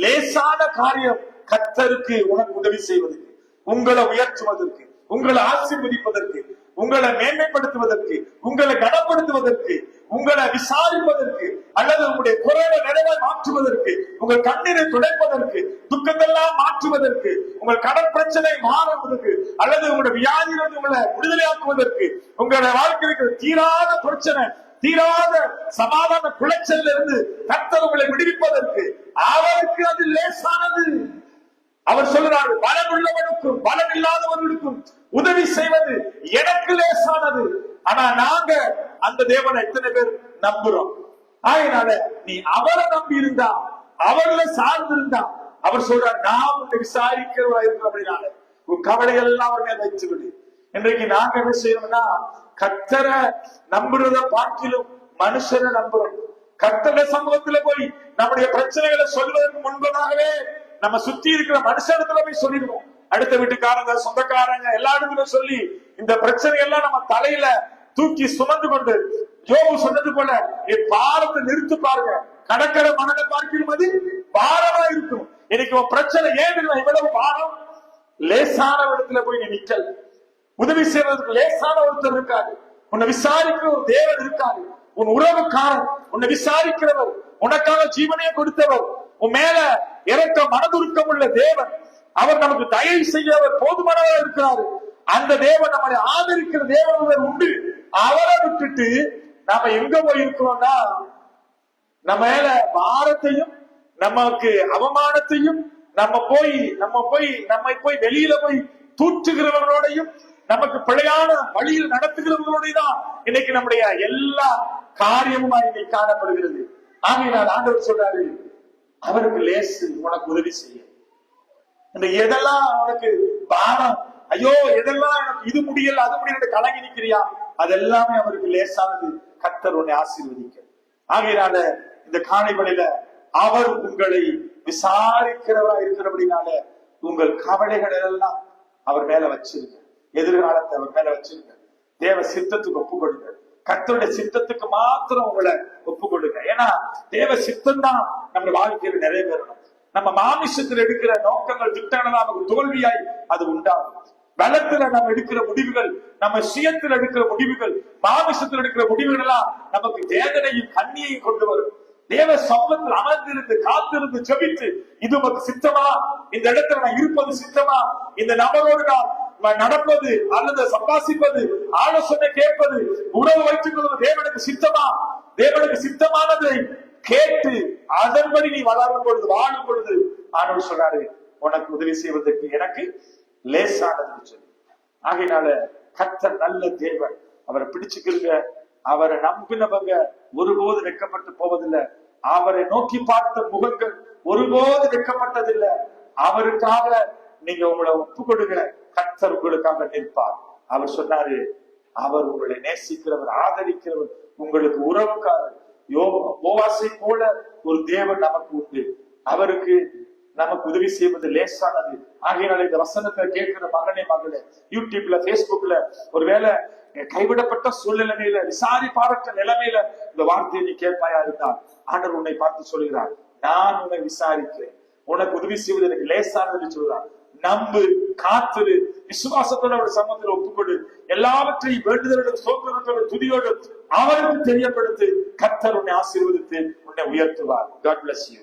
லேசான காரியம் கர்த்தருக்கு உனக்கு உதவி செய்வதற்கு, உங்களை உயர்த்துவதற்கு, உங்களை ஆசீர்வதிப்பதற்கு, உங்களை மேன்மைப்படுத்துவதற்கு, உங்களை கனப்படுத்துவதற்கு, உங்களை விசாரிப்பதற்கு, அல்லது உங்களுடைய குறைவை நிறைவை மாற்றுவதற்கு, உங்கள் கண்ணீரை துடைப்பதற்கு, துக்கத்தெல்லாம் மாற்றுவதற்கு, உங்கள் கடன் பிரச்சனை மாறுவதற்கு, அல்லது உங்களுடைய வியாதியிலிருந்து உங்களை விடுதலையாக்குவதற்கு, உங்களுடைய வாழ்க்கைக்கு தீராத பிரச்சனை, தீராத சமாதான குலைச்சல் இருந்து கர்த்தர் உங்களை விடுவிப்பதற்கு அவருக்கு அது லேசானது. அவர் சொல்கிறார் பலன் உள்ளவனுக்கும் பலன் இல்லாதவர்களுக்கும் உதவி செய்வது எனக்கு லேசானது. ஆனா நாங்க அந்த தேவனை எத்தனை பேர் நம்புறோம்? ஆகையினால நீ அவரை நம்பி இருந்தா, அவர்களை சார்ந்திருந்தா, அவர் சொல்றார் நான் உன்னை விசாரிக்கிறவா இருக்க அப்படின்னால உன் கவலைகள் எல்லாம் அவர் மேல வச்சு விடு. இன்றைக்கு நாங்க என்ன செய்யணும்னா கர்த்தரை நம்புறத பார்க்கிலும் மனுஷரை நம்புறோம். கர்த்தர சமூகத்துல போய் நம்முடைய பிரச்சனைகளை சொல்வதற்கு முன்பதாகவே நம்ம சுத்தி இருக்கிற மனுஷத்துல போய் சொல்லிடுவோம். அடுத்த வீட்டுக்காரங்க, சொந்தக்காரங்க எல்லா இடத்துல சொல்லி இந்த பிரச்சனை எல்லாம் நம்ம தலையில தூக்கி சுமந்து கொண்டு யோபு சொன்னது போல என் பாரத்தை நிறுத்து பாருங்க, கடற்கரை மணலை பார்க்கிலும் அது பாரமா இருக்கும். இன்னைக்கு உன் பிரச்சனை ஏன் இவ்வளவு பாரம்? லேசான இடத்துல போய் நீ நிக்கல். உதவி செய்வதற்கு லேசான ஒருத்தர் இருக்காது, உன்னை விசாரிக்கிற ஒரு தேவன் இருக்காது, உன் உறவுக்காரன், உன்னை விசாரிக்கிறவர், உனக்கான ஜீவனையை கொடுத்தவர், உன் மேல இறக்க மனதுருக்கம் உள்ள தேவன், அவர் நமக்கு தயவு செய்யவர் போதுமானவர் இருக்கிறாரு. அந்த தேவன் நம்மளை ஆதரிக்கிற தேவன் உண்டு. அவரை விட்டுட்டு நாம எங்க போய் இருக்கிறோம்னா நம்ம மேல பாரத்தையும் நமக்கு அவமானத்தையும் நம்மை போய் வெளியில போய் தூற்றுகிறவர்களோடையும் நமக்கு பிழையான வழியில் நடத்துகிறவர்களோடையும் தான் இன்னைக்கு நம்முடைய எல்லா காரியமும் இன்னைக்கு காணப்படுகிறது. ஆகையினால் ஆண்டவர் சொல்றாரு அவருக்கு லேசு உனக்கு உதவி செய்ய. இந்த எதெல்லாம் உனக்கு பாரம், ஐயோ எதெல்லாம் எனக்கு இது முடியல அது முடியல கலங்கி நிக்கிறியா, அதெல்லாமே அவருக்கு லேசானது. கர்த்தர் உன்னை ஆசீர்வதிக்க. ஆகையினால இந்த காலை வேளையில அவர் உங்களை விசாரிக்கிறவரா இருக்கிறபடினால உங்கள் கவலைகள் எல்லாம் அவர் மேல வச்சிருங்க. எதிர்காலத்தை அவர் மேல வச்சிருங்க. தேவ சித்தத்துக்கு ஒப்பு கொடுங்க. கர்த்தருடைய சித்தத்துக்கு மாத்திரம் உங்களை ஒப்பு கொடுங்க. ஏன்னா தேவ சித்தம் தான் நம்ம வாழ்க்கையில நிறைவேறணும். நம்ம மாமிசத்தில் எடுக்கிற நோக்கங்கள் திட்டங்கள் நமக்கு தோல்வியாய் அது உண்டாகும். பலத்துல நம்ம எடுக்கிற முடிவுகள், நம்ம சுயத்தில் எடுக்கிற முடிவுகள், மாமிசத்தில் எடுக்கிற முடிவுகள் எல்லாம் நமக்கு வேதனையும் கண்ணியையும் கொண்டு வரும். தேவ சமூகத்தில் அமர்ந்திருந்து காத்திருந்து ஜெபித்து இது உமக்கு சித்தமா, இந்த இடத்துல நான் இருப்பது சித்தமா, இந்த நபரோடு நான் நடப்பது அல்லது சம்பாசிப்பது, ஆலோசனை கேட்பது, உறவு வைத்துக் கொள்வது தேவனுக்கு சித்தமா, தேவனுக்கு சித்தமானதை கேட்டு அதன்படி நீ வளரும் பொழுது வாழும் பொழுது ஆண்டவர் சொல்றாரு உனக்கு உதவி செய்வதற்கு எனக்கு லேசானது சொல்லி. ஆகையினால கர்த்தர் நல்ல தேவன். அவரை பிடிச்சுக்கிறங்க. அவரை நம்பினவங்க ஒருபோது வெட்கப்பட்டு போவதில்லை. அவரை நோக்கி பார்த்த முகங்கள் ஒருபோது வெட்கப்பட்டதில்லை. அவருக்காக நீங்க உங்களை ஒப்பு கொடுங்க. கர்த்தர் உங்களுக்காக நிற்பார். அவர் சொன்னாரு அவர் உங்களை நேசிக்கிறவர், ஆதரிக்கிறவர், உங்களுக்கு உறவுக்காரர். யோவாசை போல ஒரு தேவன் நமக்கு உண்டு. அவருக்கு நமக்கு உதவி செய்வது லேசானது. ஆகையினால இந்த வசனத்தை கேட்கிற மகனே மகளே, யூடியூப்ல பேஸ்புக்ல ஒருவேளை கைவிடப்பட்ட சூழ்நிலையில விசாரிப்பாரற்ற நிலைமையில இந்த வார்த்தையை நீ கேட்பாயா இருந்தால் ஆண்டவர் உன்னை பார்த்து சொல்கிறார் நான் உன்னை விசாரிக்கிறேன், உனக்கு உதவி செய்வது எனக்கு லேசானது சொல்றார். நம்பு, காத்திரு, விசுவாசத்தோட ஒரு சமூகத்தில் ஒப்புக்கொடு. எல்லாவற்றையும் வேண்டுதலோடு சோதனத்தோடு துதியோடு அவருக்கு தெரியப்படுத்து. கர்த்தர் உன்னை ஆசீர்வதித்து உன்னை உயர்த்துவார். God bless you.